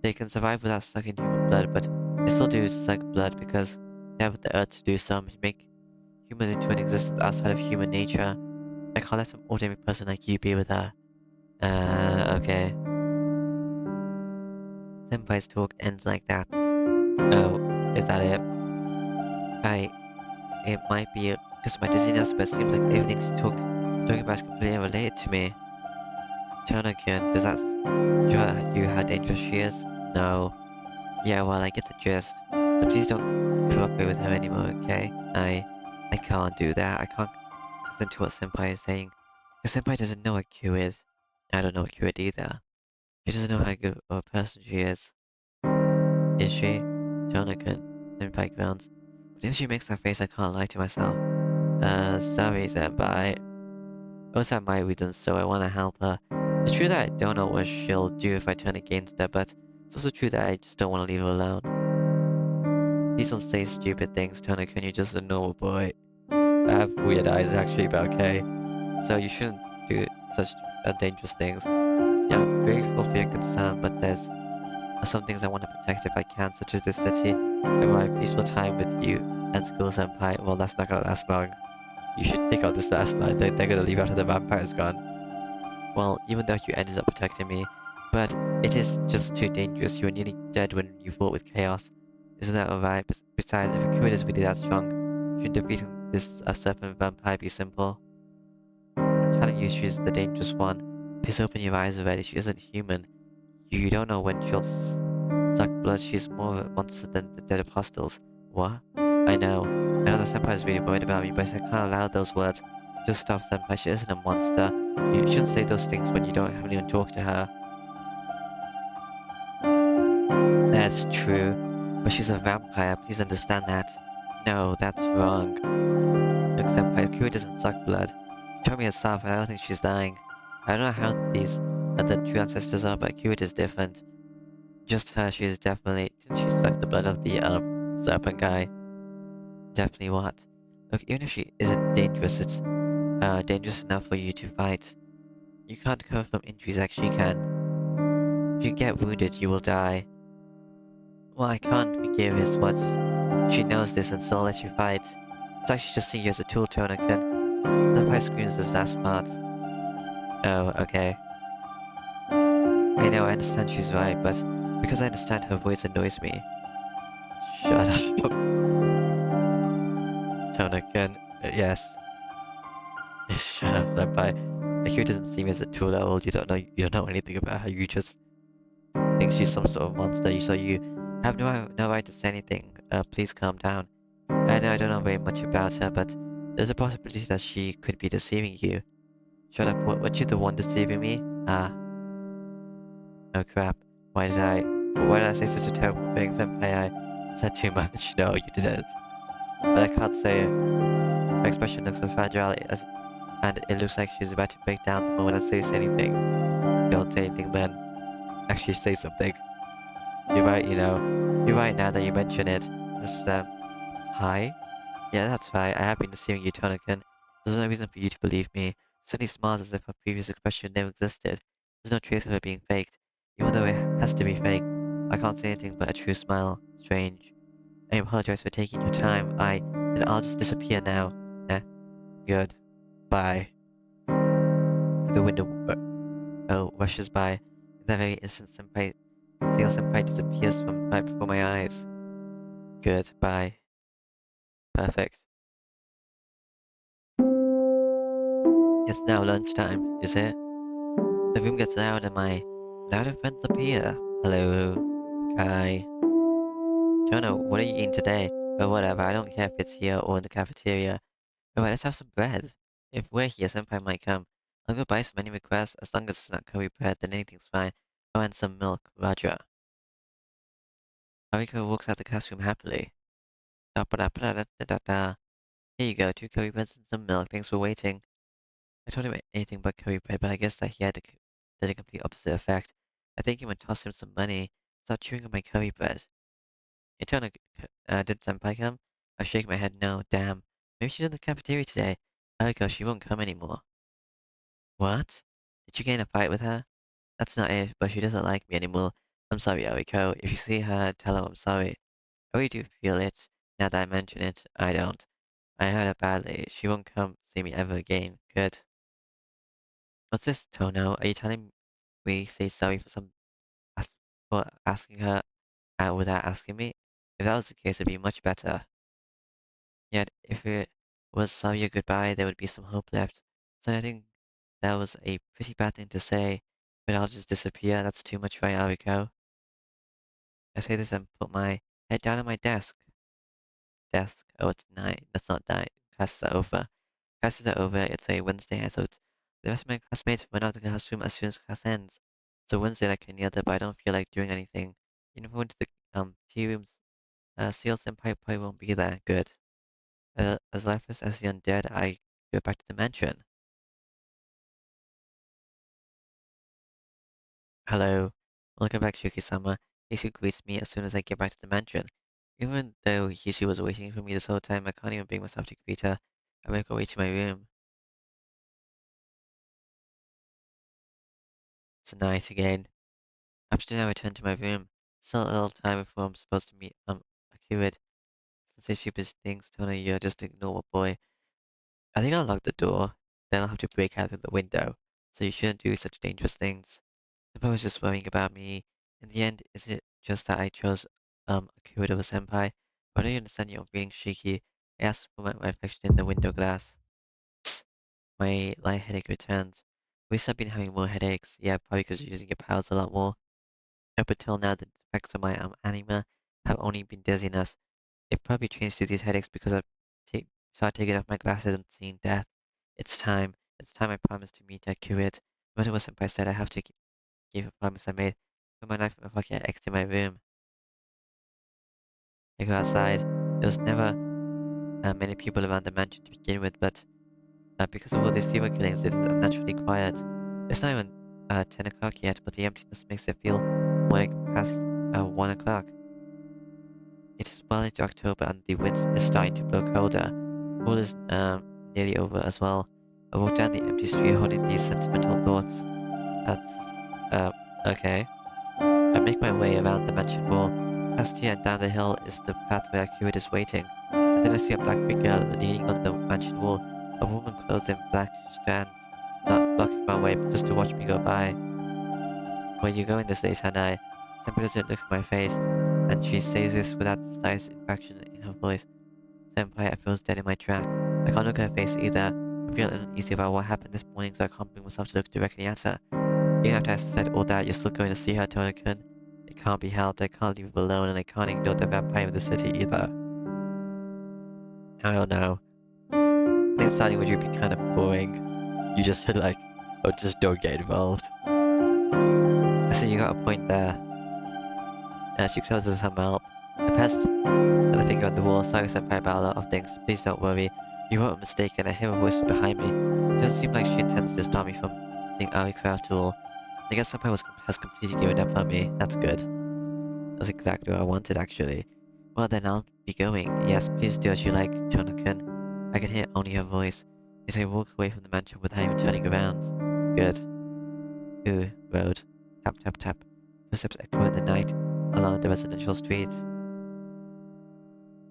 They can survive without sucking human blood, but they still do suck blood because they have the urge to do so to make humans into an existence outside of human nature. I can't let some ordinary person like you be with her. Okay. Senpai's talk ends like that. Oh, is that it? It might be because of my dizziness, but it seems like everything talking about is completely unrelated to me. Tonakin, does that show you how dangerous she is? No. Yeah, well, I get the gist. So please don't cooperate with her anymore, okay? I can't do that. I can't listen to what Senpai is saying. Because Senpai doesn't know what Q is. I don't know what Q is either. She doesn't know how good of a person she is. Is she? Jonathan, Senpai groans. But if she makes that face, I can't lie to myself. Sorry, Senpai. Those are my reasons, so I want to help her. It's true that I don't know what she'll do if I turn against her, but it's also true that I just don't want to leave her alone. Please don't say stupid things, Tonakin, you're just a normal boy. I have weird eyes actually, but okay. So you shouldn't do such dangerous things. Yeah, I'm grateful for your concern, but there's some things I want to protect if I can, such as this city and my peaceful time with you and school senpai. Well, that's not gonna last long. You should take out this last line. They're gonna leave after the vampire's gone. Well, even though you ended up protecting me, but it is just too dangerous. You were nearly dead when you fought with chaos. Isn't that alright? Besides, if Akira is really that strong, shouldn't defeating this serpent vampire be simple? I'm telling you, she's the dangerous one. Please open your eyes already. She isn't human. You don't know when she'll suck blood. She's more of a monster than the dead apostles. What? I know. I know the senpai is really worried about me, but I can't allow those words. Just stop, senpai. She isn't a monster. You shouldn't say those things when you haven't even talked to her. That's true. But she's a vampire. Please understand that. No, that's wrong. Look, senpai, Akira doesn't suck blood. She told me herself, and I don't think she's dying. I don't know how these other true ancestors are, but Akira is different. Just her, she is definitely, she sucked the blood of the serpent guy. Definitely what? Look, even if she isn't dangerous, it's dangerous enough for you to fight. You can't recover from injuries like she can. If you get wounded, you will die. Well, I can't forgive is what she knows this and still lets you fight. It's like she just sees you as a tool, Tonakin. Senpai screams this last part. Oh, okay. I know, I understand she's right, but because I understand her voice annoys me. Shut up. Tonakin, yes. Shut up, senpai. Akira doesn't see me as a tool at all. You don't know anything about her. You just think she's some sort of monster. So you have no right to say anything. Please calm down. I know I don't know very much about her, but there's a possibility that she could be deceiving you. Shut up. Weren't you the one deceiving me? Ah. Oh crap. Why did I say such a terrible thing, senpai? I said too much. No, you didn't. But I can't say it. Her expression looks so fragile and it looks like she's about to break down the moment I say anything. Don't say anything then. Actually say something. You're right, you know. You're right now that you mention it. Just, hi? Yeah, that's right. I have been deceiving you, Tonakin. There's no reason for you to believe me. Suddenly smiles as if her previous expression never existed. There's no trace of it being faked. Even though it has to be fake, I can't say anything but a true smile. Strange. I apologize for taking your time. Then I'll just disappear now. Eh? Good. Bye. The window rushes by. In that very instant, Seal Senpai disappears from right before my eyes. Good. Bye. Perfect. It's now lunchtime, is it? The room gets loud and my louder friends appear. Hello, Kai. Jonah, what are you eating today? But whatever, I don't care if it's here or in the cafeteria. Alright, let's have some bread. If we're here, Senpai might come. I'll go buy some any requests. As long as it's not curry bread, then anything's fine. Oh, and some milk, Roger. Hariko walks out the classroom happily. Da-ba-da-ba-da-da-da-da. Here you go, 2 curry breads and some milk. Thanks for waiting. I told him anything but curry bread, but I guess that he had did a complete opposite effect. I think he went toss him some money. Stop chewing on my curry bread. Etona, did Senpai come? I shake my head no, damn. Maybe she's in the cafeteria today. Hariko, she won't come anymore. What? Did you get in a fight with her? That's not it, but she doesn't like me anymore. I'm sorry, Ariko. If you see her, tell her I'm sorry. I really do feel it. Now that I mention it, I don't. I hurt her badly. She won't come see me ever again. Good. What's this, Tono? Are you telling me say sorry for as- for asking her out without asking me? If that was the case, it'd be much better. Yet, if it was sorry or goodbye, there would be some hope left. So I think that was a pretty bad thing to say, but I'll just disappear. That's too much, right, Ariko? I say this and put my head down on my desk. Oh, it's night. That's not night. Classes are over. Classes are over. It's a Wednesday, so it's the rest of my classmates run out of the classroom as soon as class ends. So Wednesday like any other, but I don't feel like doing anything. You know, going to the tea rooms. Seal Senpai probably won't be there. Good. As lifeless as the undead, I go back to the mansion. Hello. Welcome back, Shuki-sama. Hishu greets me as soon as I get back to the mansion. Even though Hishu was waiting for me this whole time, I can't even bring myself to greet her. I make my way to my room. It's night again. After dinner, I return to my room. Still a little time before I'm supposed to meet Akuid. Don't say stupid things, Tona. You're just a normal boy. I think I'll lock the door. Then I'll have to break out through the window. So you shouldn't do such dangerous things. If I was just worrying about me, in the end, is it just that I chose Akuid over Senpai? But I don't understand your being cheeky. I asked for my reflection in the window glass. My light headache returns. Recently I've been having more headaches. Yeah, probably because you're using your powers a lot more. Up until now, the effects of my anima have only been dizziness. It probably changed to these headaches because I've started taking off my glasses and seeing death. It's time. It's time I promised to meet Akuid. No matter what Senpai said, I have to keep a promise I made. Put my knife in my pocket and exit my room. I go outside. There was never many people around the mansion to begin with, but because of all these serial killings, it's unnaturally quiet. It's not even 10 o'clock yet, but the emptiness makes it feel more like past 1 o'clock. It is well into October and the wind is starting to blow colder. Fall is nearly over as well. I walk down the empty street holding these sentimental thoughts. That's okay. I make my way around the mansion wall. Past here and down the hill is the path where Akira is waiting. And then I see a black figure leaning on the mansion wall. A woman clothed in black strands, not blocking my way, but just to watch me go by. Where you going this late, Hanai? Senpai doesn't look at my face, and she says this without the slightest inflection in her voice. Senpai, I feel dead in my track. I can't look at her face either. I feel uneasy about what happened this morning, so I can't bring myself to look directly at her. Even after I said all that, you're still going to see her, Tona-kun. It can't be helped. I can't leave her alone, and I can't ignore the vampire in the city either. I don't know. I think starting with you would be kind of boring. You just said like, oh, just don't get involved. I see you got a point there. And she closes her mouth. I pressed the finger on the wall. Sorry, Senpai, about a lot of things. Please don't worry. You weren't mistaken. I hear a voice behind me. It doesn't seem like she intends to stop me from seeing Ariko after all. I guess Senpai has completely given up on me. That's good. That's exactly what I wanted, actually. Well, then I'll be going. Yes, please do as you like, Jonathan. I can hear only her voice as I walk away from the mansion without even turning around. Good. Ooh, road. Tap, tap, tap. Footsteps echo in the night along the residential street.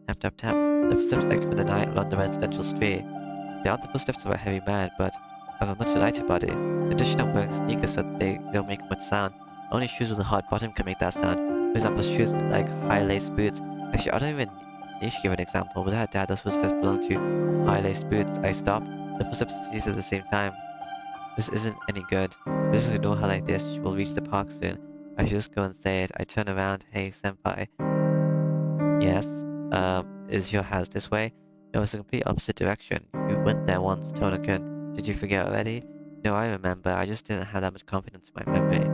Tap, tap, tap. The footsteps echo in the night along the residential street. They aren't the footsteps of a heavy man, but of a much lighter body. In addition, I'm wearing sneakers so they don't make much sound. Only shoes with a hard bottom can make that sound. For example, shoes like high-lace boots. Actually, I don't even need to give an example. Without a doubt, those footsteps belong to high-lace boots. I stop. The footsteps cease at the same time. This isn't any good. If this is ignore her like this, she will reach the park soon. I should just go and say it. I turn around. Hey, senpai. Yes? Is your house this way? No, it's the complete opposite direction. You went there once, Tonoken. Did you forget already? No, I remember. I just didn't have that much confidence in my memory.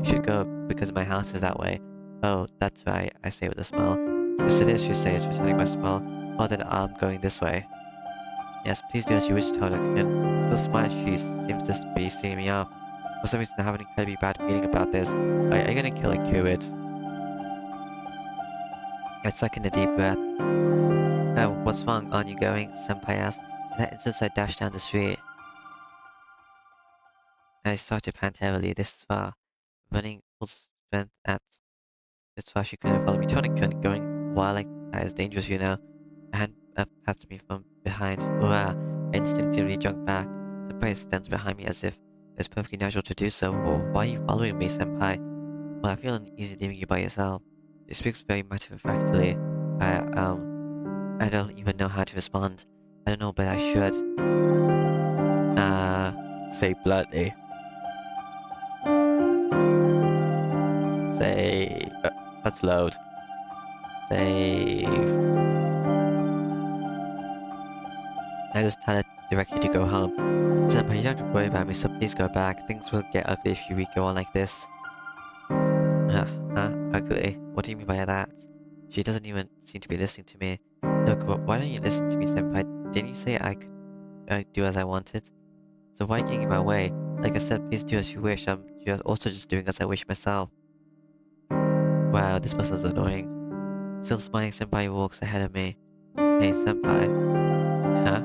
You should go because my house is that way. Oh, that's right, I say with a smile. Yes, it is, you say, it's returning my smile. Well, then I'm going this way. Yes, please do as you wish, Tonoken. The smile she seems to be seeing me off. For some reason, I have an incredibly bad feeling about this. Are you gonna kill a Curate? I suck in a deep breath. Oh, what's wrong? Aren't you going? Senpai asked. In that instant, I dashed down the street. I started to pant heavily. This far, running full strength at this far, she couldn't follow me. Tonik going wild like that is dangerous, you know. A hand pats me from behind. Hurrah! I instinctively jumped back. Senpai stands behind me as if it's perfectly natural to do so. Well, why are you following me, Senpai? Well, I feel uneasy leaving you by yourself. She speaks very matter-of-factly. I don't even know how to respond. I don't know, but I should. Say bluntly. Say, that's loud. Say, I just tell it directly to go home. Senpai, you don't have to worry about me, so please go back. Things will get ugly if you go on like this. Ugly? What do you mean by that? She doesn't even seem to be listening to me. Look, why don't you listen to me, Senpai? Didn't you say I could do as I wanted? So why are you getting in my way? Like I said, please do as you wish. I'm also just doing as I wish myself. Wow, this person's annoying. Still smiling, Senpai walks ahead of me. Hey, Senpai. Huh?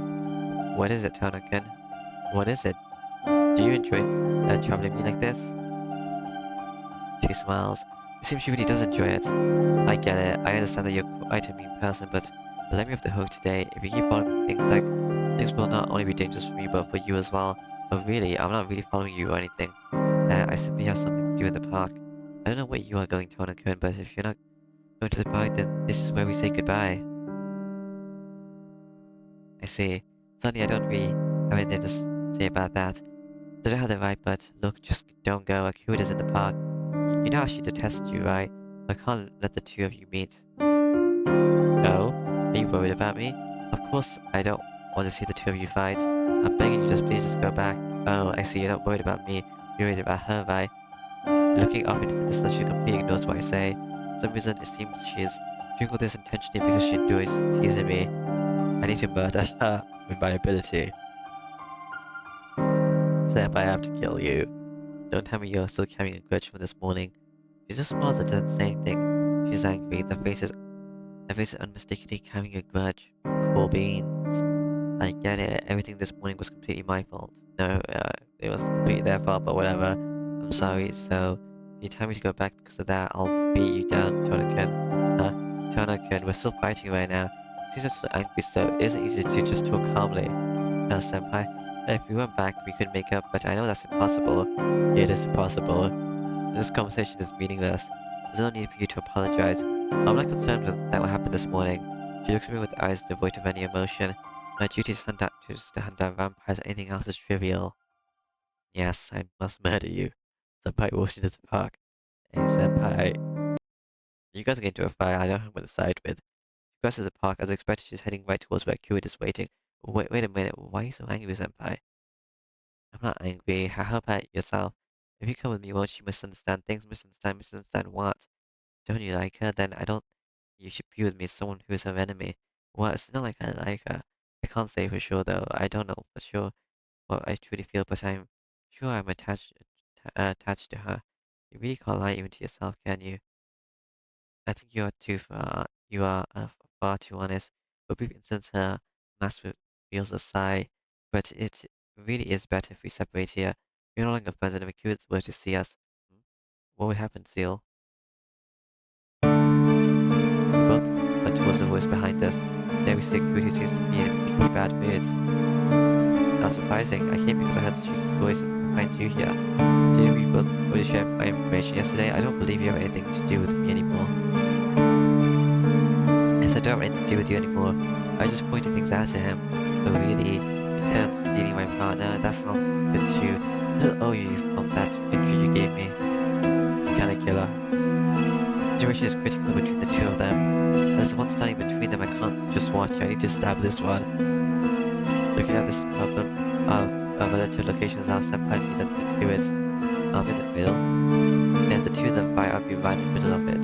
What is it, Tonoken? What is it? Do you enjoy traveling me like this? She smiles. It seems she really does enjoy it. I get it. I understand that you're quite a mean person, but let me off the hook today. If you keep following things like things will not only be dangerous for me, but for you as well. But really, I'm not really following you or anything. I simply have something to do in the park. I don't know where you are going, Tonoken, but if you're not going to the park, then this is where we say goodbye. I see. Suddenly, I don't really have anything to say about that. I don't have the right, but look, just don't go. Akira's in the park. You know how she detests you, right? So I can't let the two of you meet. Oh? Are you worried about me? Of course, I don't want to see the two of you fight. I'm begging you, please just go back. Oh, I see, you're not worried about me. You're worried about her, right? Looking off into the distance, she completely ignores what I say. For some reason, it seems she is doing all this intentionally because she enjoys teasing me. I need to murder her with my ability. Sam, I have to kill you. Don't tell me you're still carrying a grudge from this morning. She just smiles and doesn't say anything. She's angry. Her face is unmistakably carrying a grudge. Cool beans. I get it. Everything this morning was completely my fault. No, it was completely their fault, but whatever. I'm sorry. So, if you tell me to go back because of that, I'll beat you down, Tonakin. Huh? Tonakin, we're still fighting right now. Seems just so angry, so it isn't easy to just talk calmly. No, Senpai. If we went back, we could make up, but I know that's impossible. It is impossible. This conversation is meaningless. There's no need for you to apologize. I'm not concerned with that what happened this morning. She looks at me with eyes devoid of any emotion. My duty is to hunt down vampires. Anything else is trivial. Yes, I must murder you. Senpai walks into the park. Hey, Senpai. You guys are getting into a fight. I know who I'm going to side with. She crosses the park. As expected, she's heading right towards where Kiwit is waiting. Wait a minute. Why are you so angry, Senpai? I'm not angry. How about yourself? If you come with me, won't you misunderstand things? Misunderstand what? Don't you like her? Then I don't. You should be with me as someone who is her enemy. Well, it's not like I like her. I can't say for sure though. I don't know for sure what I truly feel, but I'm sure I'm attached to her. You really can't lie even to yourself, can you? I think you are too far. You are far too honest. For a brief instant, her mask reveals a sigh, but it really is better if we separate here. We're no longer friends, and if the curious were to see us, hmm, what would happen, Seal? We both went towards the voice behind us. There we see a Cute who seems to be in a particularly bad mood. Not surprising. I came because I heard Suki's voice and find you here. Didn't we both already share my information yesterday? I don't believe you have anything to do with me anymore. Yes, I don't have anything to do with you anymore. I was just pointing things out to him. The really intense, stealing my partner. That sounds good too. I still owe you from that picture you gave me. Kinda killer. The situation is critical between the two of them. There's one standing between them. I can't just watch. I need to stab this one. Looking at this problem, relative locations are Senpai me and do it. I'm in the middle. And the two of them fight, I'll be right in the middle of it.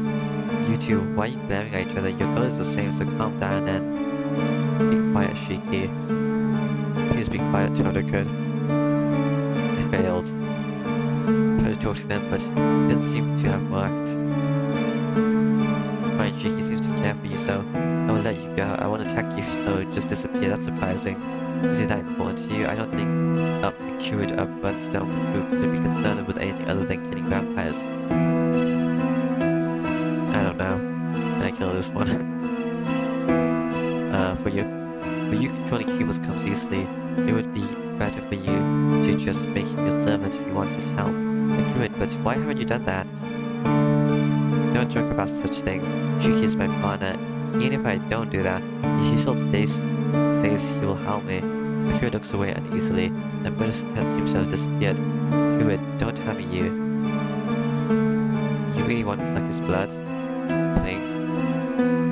You two, why are you glaring at each other? Your goal is the same, so calm down and be quiet, Shiki. Please be quiet, Todokun. I failed. I tried to talk to them, but it didn't seem to have worked. Fine, Shiki seems to care for you, so I will let you go. I won't attack you, so just disappear. That's surprising. Is it that important to you? I don't think the cured Burnstone group could be concerned with anything other than killing vampires. I don't know. Can I kill this one? For you controlling humans comes easily. It would be better for you to just make him your servant if you want his help. I do it, but why haven't you done that? Don't joke about such things. Shuki is my partner. Even if I don't do that, he still says he will help me. Akira looks away uneasily, and British tent seems to have disappeared. Do it, don't tell me you. You really want to suck his blood? Cling.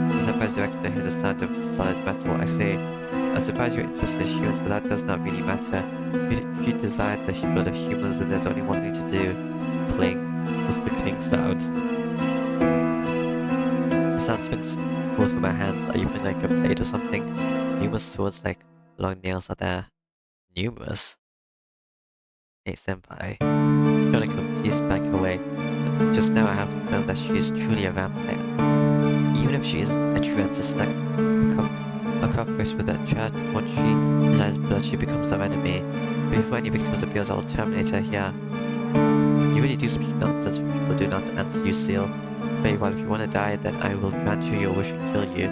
The Senpai's directed to hear the sound of solid metal. I say, I'm surprised you're interested in humans, but that does not really matter. If you desire the blood of humans, then there's only one thing to do. Cling. What's the cling sound? The sound swings forth from my hands. Are you playing like a blade or something? Numerous swords like long nails are there. Numerous? Hey, Senpai. Trying to please back away. Just now I have confirmed that she is truly a vampire. Even if she is a true ancestor, a cooperate with that child, once she desires blood, she becomes our enemy. Before any victims appears, I will terminate her here. You really do speak nonsense when people do not answer you, Seal. Very well, if you want to die, then I will grant you your wish and kill you.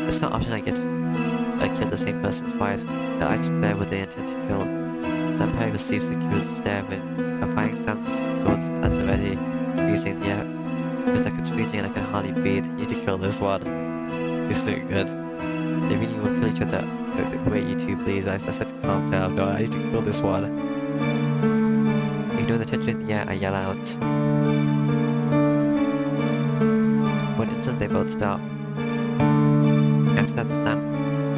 It's not often I kill the same person twice. The eyes flare with the intent to kill. Senpai receives the cure's stare when her firing stance swords at the ready, freezing the air. Feels like it's freezing and I can hardly breathe. You need to kill this one. You're so good. They really will kill each other. Wait, you two, please. I said calm down. No, I need to kill this one. Ignore the tension in the air, I yell out. For an instant, they both stop. After that, the sound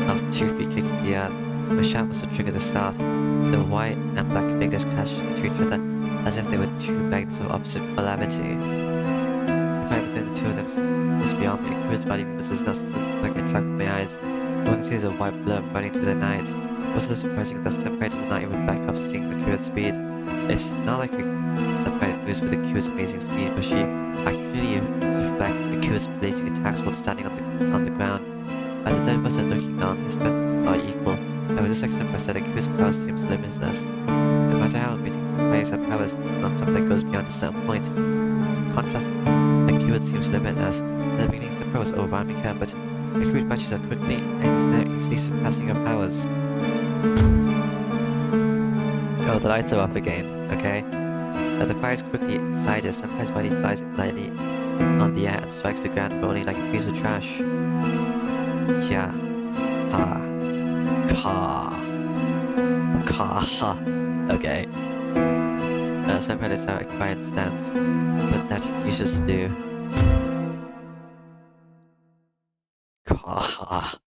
of 2 feet kicking the earth. My shout was to trigger the start. The white and black fingers clashed into each other as if they were two magnets of opposite polarity. The fight between the two of them is beyond me. Akira's body movements is not something I can track with my eyes. All I can see is a white blur running through the night. What's so surprising is that Senpai did not even back off seeing Akira's speed. It's not like Senpai moves with Akira's amazing speed, but she actually reflects Akira's blazing attacks while standing on the ground. As a third person looking on, his strengths are equal. However, this Senpai said Akira's power seems limitless. No matter how amazing Senpai is, her power is not something that goes beyond a certain point. In contrast, Akira seems limitless. In the beginning, Senpai was overwhelming her, but Akira matches her quickly and is now easily surpassing her powers. Oh, the lights are off again, okay? As the fire is quickly decided, Senpai's body flies lightly on the air and strikes the ground, rolling like a piece of trash. Yeah. Ah. Ka. Okay. Senpai lets out a quiet stance, but that's useless to do. Ka.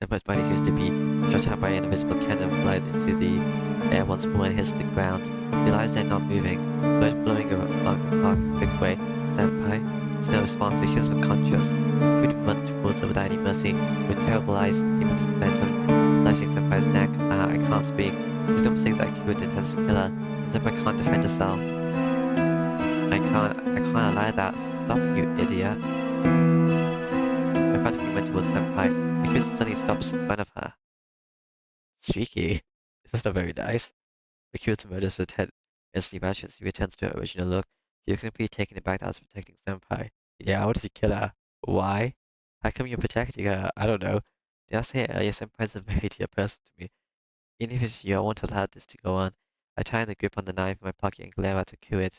Senpai's body seems to be shot out by an invisible cannon flies into the air once more and hits the ground. He lies there not moving, blood flowing along the park quick way. Senpai, there's no response, he feels unconscious. Akira runs towards her without any mercy, with terrible eyes seemingly bent on slicing Senpai's neck. I can't speak. There's no mistake that Akira intends to kill her, and Senpai can't defend herself. I can't allow that. Stop, you idiot. I frantically went towards Senpai. Akira suddenly stops in front of her. Streaky. This is not very nice. Akira murders with head instantly vanishes. She returns to her original look. She looks completely taken aback that I was protecting Senpai. Yeah, I wanted to kill her. Why? How come you're protecting her? I don't know. Did I say earlier Senpai's a very dear person to me? Even if it's you, I won't allow this to go on. I tighten the grip on the knife in my pocket and glare at Akira.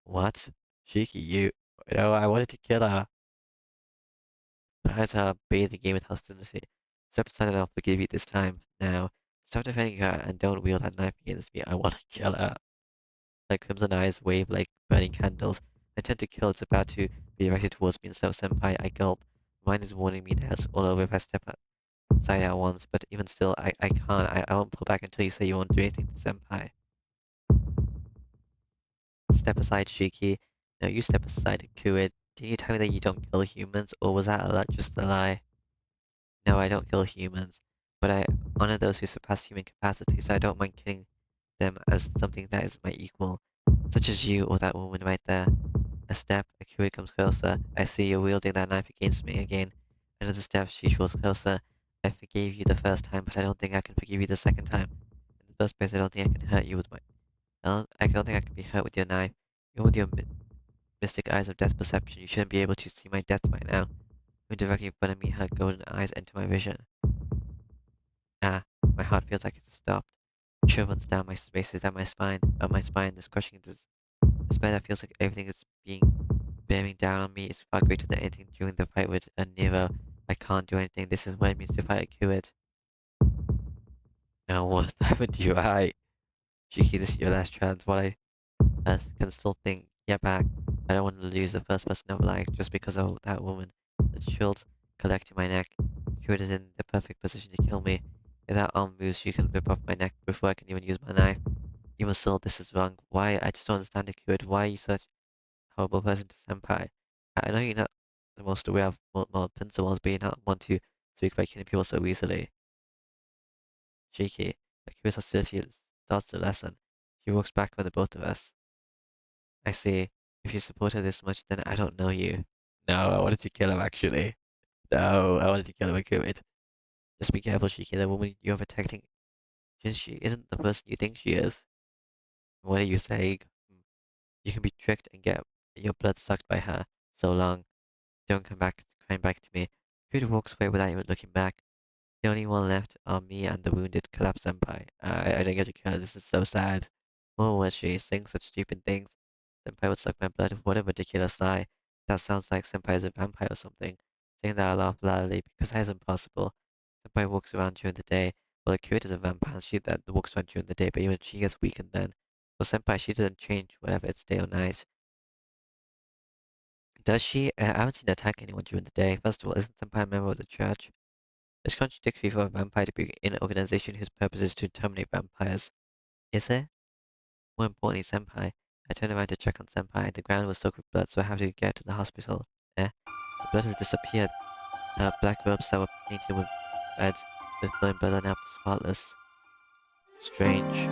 What? Shiki, you... No, I wanted to kill her. I had to bathe the game with hostility. Step aside and I'll forgive you this time. Now, Stop defending her and don't wield that knife against me. I want to kill her. My crimson eyes wave like burning candles. I tend to kill. It's about to be directed towards me instead of Senpai. I gulp. Mine is warning me that it's all over if I step outside at once, but even still, I can't. I won't pull back until you say you won't do anything to Senpai. Step aside, Shiki. No, you step aside, Kuid. Did you tell me that you don't kill humans, or was that just a lie? No, I don't kill humans, but I honor those who surpass human capacity, so I don't mind killing them as something that is my equal, such as you or that woman right there. A step, a Kuid comes closer. I see you wielding that knife against me again. Another step, she draws closer. I forgave you the first time, but I don't think I can forgive you the second time. In the first place, I don't think I can hurt you with my... I don't think I can be hurt with your knife. Even with your mystic eyes of death perception, you shouldn't be able to see my death right now. When directly in front of me, her golden eyes enter my vision. Ah, my heart feels like it's stopped. Chill runs down my spaces down my spine, this crushing despair that feels like everything is bearing down on me is far greater than anything during the fight with a Nero. I can't do anything. This is what it means to fight a Kuid. Now what happened to you? Shiki, this is your last chance. What I can still think, get back. I don't want to lose the first person of life just because of that woman. The chills collecting my neck. Kuid is in the perfect position to kill me. If that arm moves, she can rip off my neck before I can even use my knife. Even still, this is wrong. Why? I just don't understand it, Kuid. Why are you such a horrible person to Senpai? I know you're not the most aware of moral principles, but you're not one to speak by killing people so easily. Shiki, the Kuid's hostility starts to lessen. She walks back from the both of us. I see. If you support her this much, then I don't know you. No, I wanted to kill him actually. No, I wanted to kill him and kill it. Just be careful, Shiki. The woman you're protecting, she isn't the person you think she is. What are you saying? You can be tricked and get your blood sucked by her. So long. Don't come back crying back to me. Kuda walks away without even looking back. The only one left are me and the wounded collapsed senpai. I didn't get to kill her. This is so sad. What was she saying such stupid things? Senpai would suck my blood. What a ridiculous lie. That sounds like Senpai is a vampire or something. Saying that I laugh loudly because that is impossible. Senpai walks around during the day. Well, Akira is a vampire and she that walks around during the day, but even she gets weakened then. For Senpai, she doesn't change whatever it's day or night. Does she? I haven't seen her attack anyone during the day. First of all, isn't Senpai a member of the church? It's contradictory for a vampire to be in an organization whose purpose is to terminate vampires. Is it? More importantly, Senpai. I turned around to check on Senpai. The ground was soaked with blood, so I have to get to the hospital. The blood has disappeared. Her black robes that were painted with red, with blood are now spotless. Strange.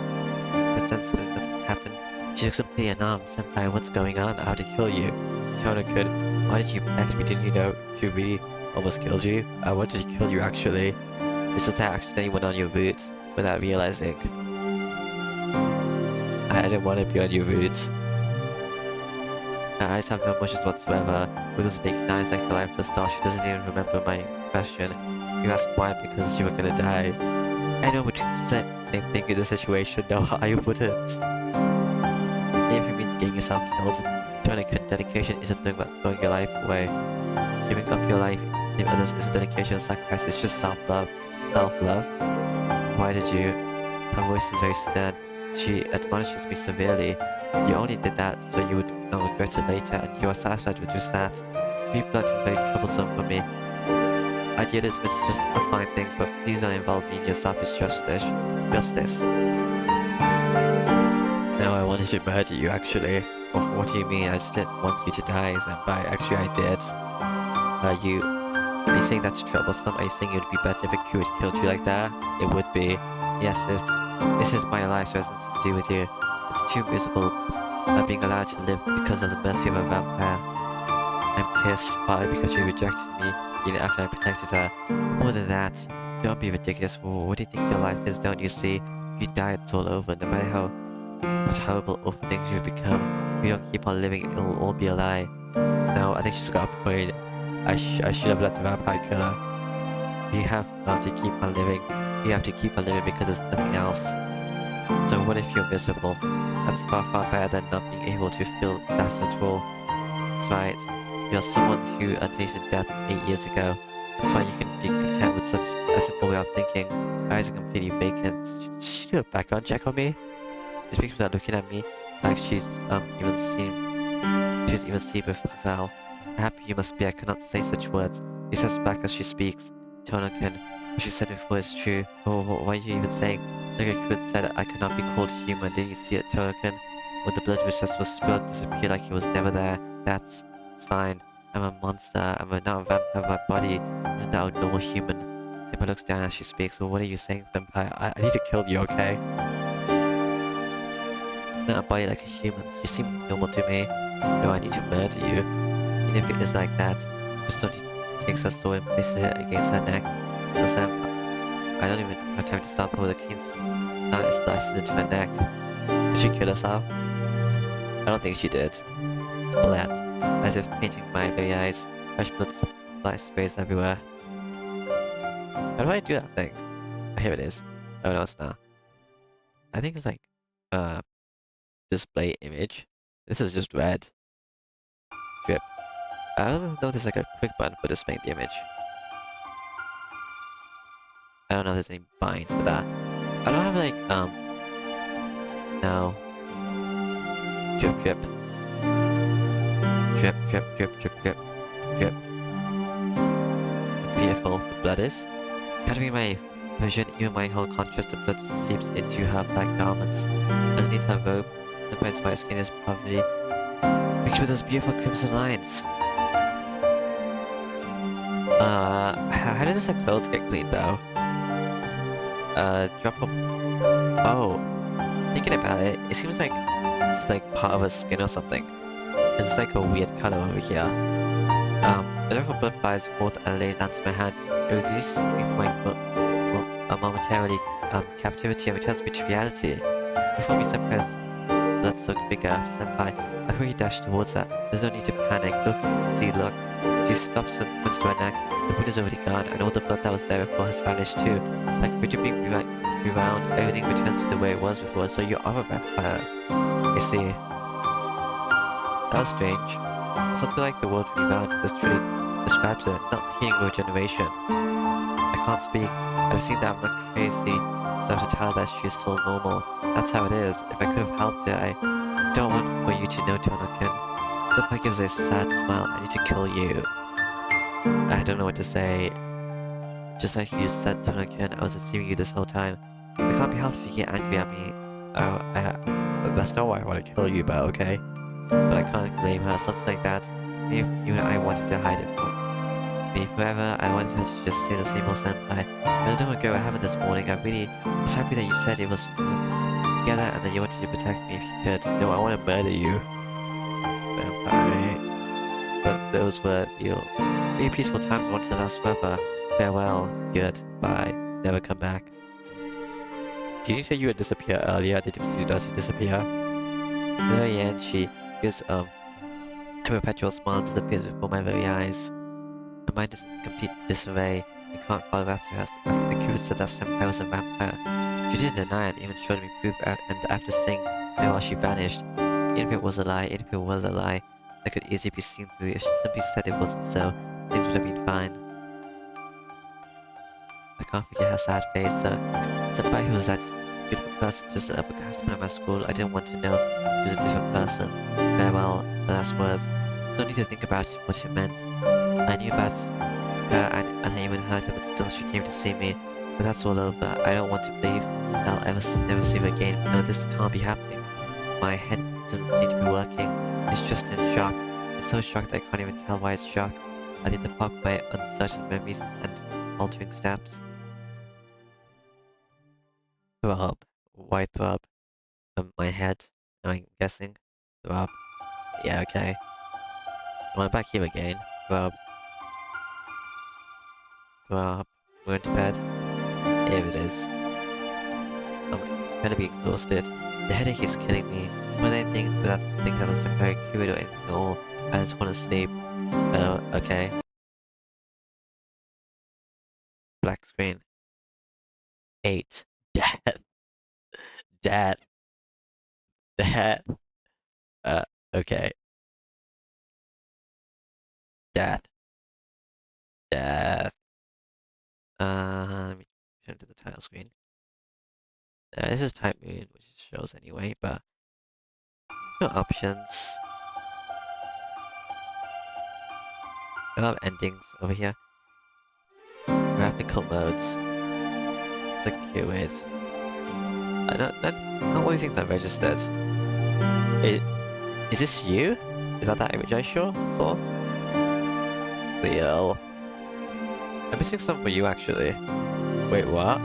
But then nothing happened. She looks completely unarmed. Senpai, what's going on? I have to kill you. Tono could. Why did you protect me? Didn't you know Kubi almost killed you? I wanted to kill you actually. It's just that I accidentally went on your route without realizing. I didn't want to be on your route. Her eyes have no emotions whatsoever. With a speaking eyes like the life of the star, she doesn't even remember my question. You asked why because you were gonna die. I know, but you said the same thing in the situation. No, I wouldn't. If you mean getting yourself killed, showing dedication isn't doing about throwing your life away. Giving up your life to save others isn't dedication or sacrifice, it's just self-love. Self-love? Why did you? Her voice is very stern. She admonishes me severely. You only did that so you would not regret it later, and you are satisfied with just that. To be blunt is very troublesome for me. Idealism is just a fine thing, but please don't involve me in your selfish justice. No, I wanted to murder you, actually. What do you mean? I just didn't want you to die, Senpai. Actually, I did. Are you saying that's troublesome? Are you saying it would be better if a Q had killed you like that? It would be. Yes, this is my life, so it has nothing to do with you. It's too miserable not being allowed to live because of the mercy of a vampire. I'm pissed, partly because she rejected me, even after I protected her. More than that, don't be ridiculous. What do you think your life is? Don't you see? If you die, it's all over, no matter how what horrible, awful things you've become. If you don't keep on living, it'll all be a lie. No, I think she's got a point. I should have let the vampire kill her. You have not to keep on living. You have to keep on living because there's nothing else. So what if you're miserable? That's far, far better than not being able to feel that at all. That's right. You're someone who tasted death 8 years ago. That's why you can be content with such a simple way of thinking. Her eyes are completely vacant. She do a background check on me? She speaks without looking at me, like she's even seen with herself. How happy you must be, I cannot say such words. She steps back as she speaks. Tonoken, what she said before is true. Oh, what are you even saying? Nagaku said I could not be called human. Didn't you see it, Tonoken? When the blood which just was spilled disappeared like it was never there. It's fine. I'm a monster. I'm not a vampire. My body isn't that a normal human. Senpai looks down as she speaks. Well, what are you saying, Senpai? I need to kill you, okay? Not a body like a human's. You seem normal to me. No, I need to murder you. Even if it is like that, just don't you takes her sword and places it against her neck. Listen, I don't even have time to stop her with a keen slant. It slices into her neck. Did she kill herself? I don't think she did. Splat. As if painting my very eyes. Fresh blood sprays everywhere. How do I do that thing? Oh, here it is. Oh no, it's not. I think it's like, uh, display image. This is just red. Drip. I don't know if there's like a quick button for displaying the image. I don't know if there's any binds for that. I don't have like, no. Drip, drip. Drip, drip, drip, drip, drip, drip. It's beautiful, the blood is. Cutting my vision, even my whole conscious, the blood seeps into her black garments. Underneath her robe, the bright white skin is probably mixed with those beautiful crimson lines. How does her clothes get cleaned though? Drop a... Oh, thinking about it, it seems like it's like part of her skin or something. It's like a weird color over here. A drop of blood flies forth and lays down to my hand. It releases me from my momentarily captivity and returns me to reality. Before me, Senpai's blood-soaked figure, Senpai, I quickly dash towards her. There's no need to panic. Look. She stops and points to her neck. The wound is already gone, and all the blood that was there before has vanished too. Like rigid being rewound, everything returns to the way it was before, so you are a vampire. You see. That was strange. Something like the word rewound just truly describes it, not healing regeneration. I can't speak. I've seen that I'm not crazy enough to tell that she's still normal. That's how it is. If I could have helped it, I don't want for you to know, Tonokin. Senpai gives a sad smile. I need to kill you. I don't know what to say. Just like you said, Tonokin, I was deceiving you this whole time. I can't be helped if you get angry at me. Oh, that's not why I want to kill you, but okay. But I can't blame her, something like that. If you and I wanted to hide it from me forever, I wanted her to just say the same old Senpai. But I don't want to go what happened this morning. I really was happy that you said it was together and that you wanted to protect me if you could. No, I want to murder you. Vampire. But those were your really peaceful times I wanted to last forever. Farewell, goodbye, never come back. Did you say you would disappear earlier? Did you just disappear? In the very end, she gives a perpetual smile until it appears before my very eyes. My mind is in complete disarray. I can't follow after her. After the Cupid said that Senpai was a vampire. She didn't deny it, even showed me proof, and after saying farewell, she vanished. Even if it was a lie, that could easily be seen through. If she simply said it wasn't so, things would have been fine. I can't forget her sad face. Senpai who was that beautiful person just a husband at my school. I didn't want to know she was a different person. Farewell, the last words. No need to think about what it meant. I knew about her and I even heard her, but still she came to see me. But that's all over. I don't want to believe that I'll never see her again. No, this can't be happening. My head doesn't seem to be working. It's just in shock. It's so shocked that I can't even tell why it's shocked. I need to park my uncertain memories and altering steps. Throb. Why throb? My head. I'm guessing. Throb. Yeah, okay. I'm back here again. Throb. Throb. We're going to bed. Here it is. I'm incredibly exhausted. The headache is killing me. More than anything, that I was very cute or anything at all. I just want to sleep. Oh, okay. Black screen. 8. Death. Death. Death. Uh, okay. Death. Death. Let me turn to the title screen. This is Type Moon, which it shows anyway, but no options. A lot of endings over here. Graphical modes. It's like cute ways. Not all these things are registered. Is this you? Is that image I saw? Leo. I'm missing some for you actually. Wait, what?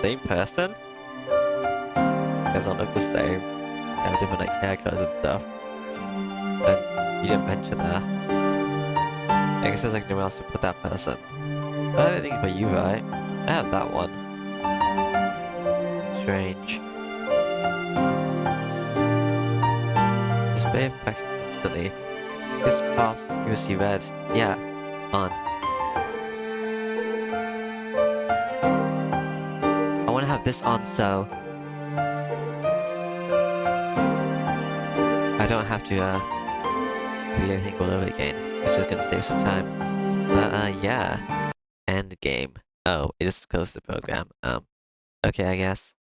Same person? You guys don't look the same. You have different like haircuts and stuff. And you didn't mention that. I guess there's like nowhere else to put that person. I don't think for you, right? I have that one. Strange. Display effects instantly. This pass previously read. Yeah, on. I want to have this on so I don't have to read everything all over again, which is gonna save some time. But yeah. End game. Oh, it just closed the program. Okay, I guess.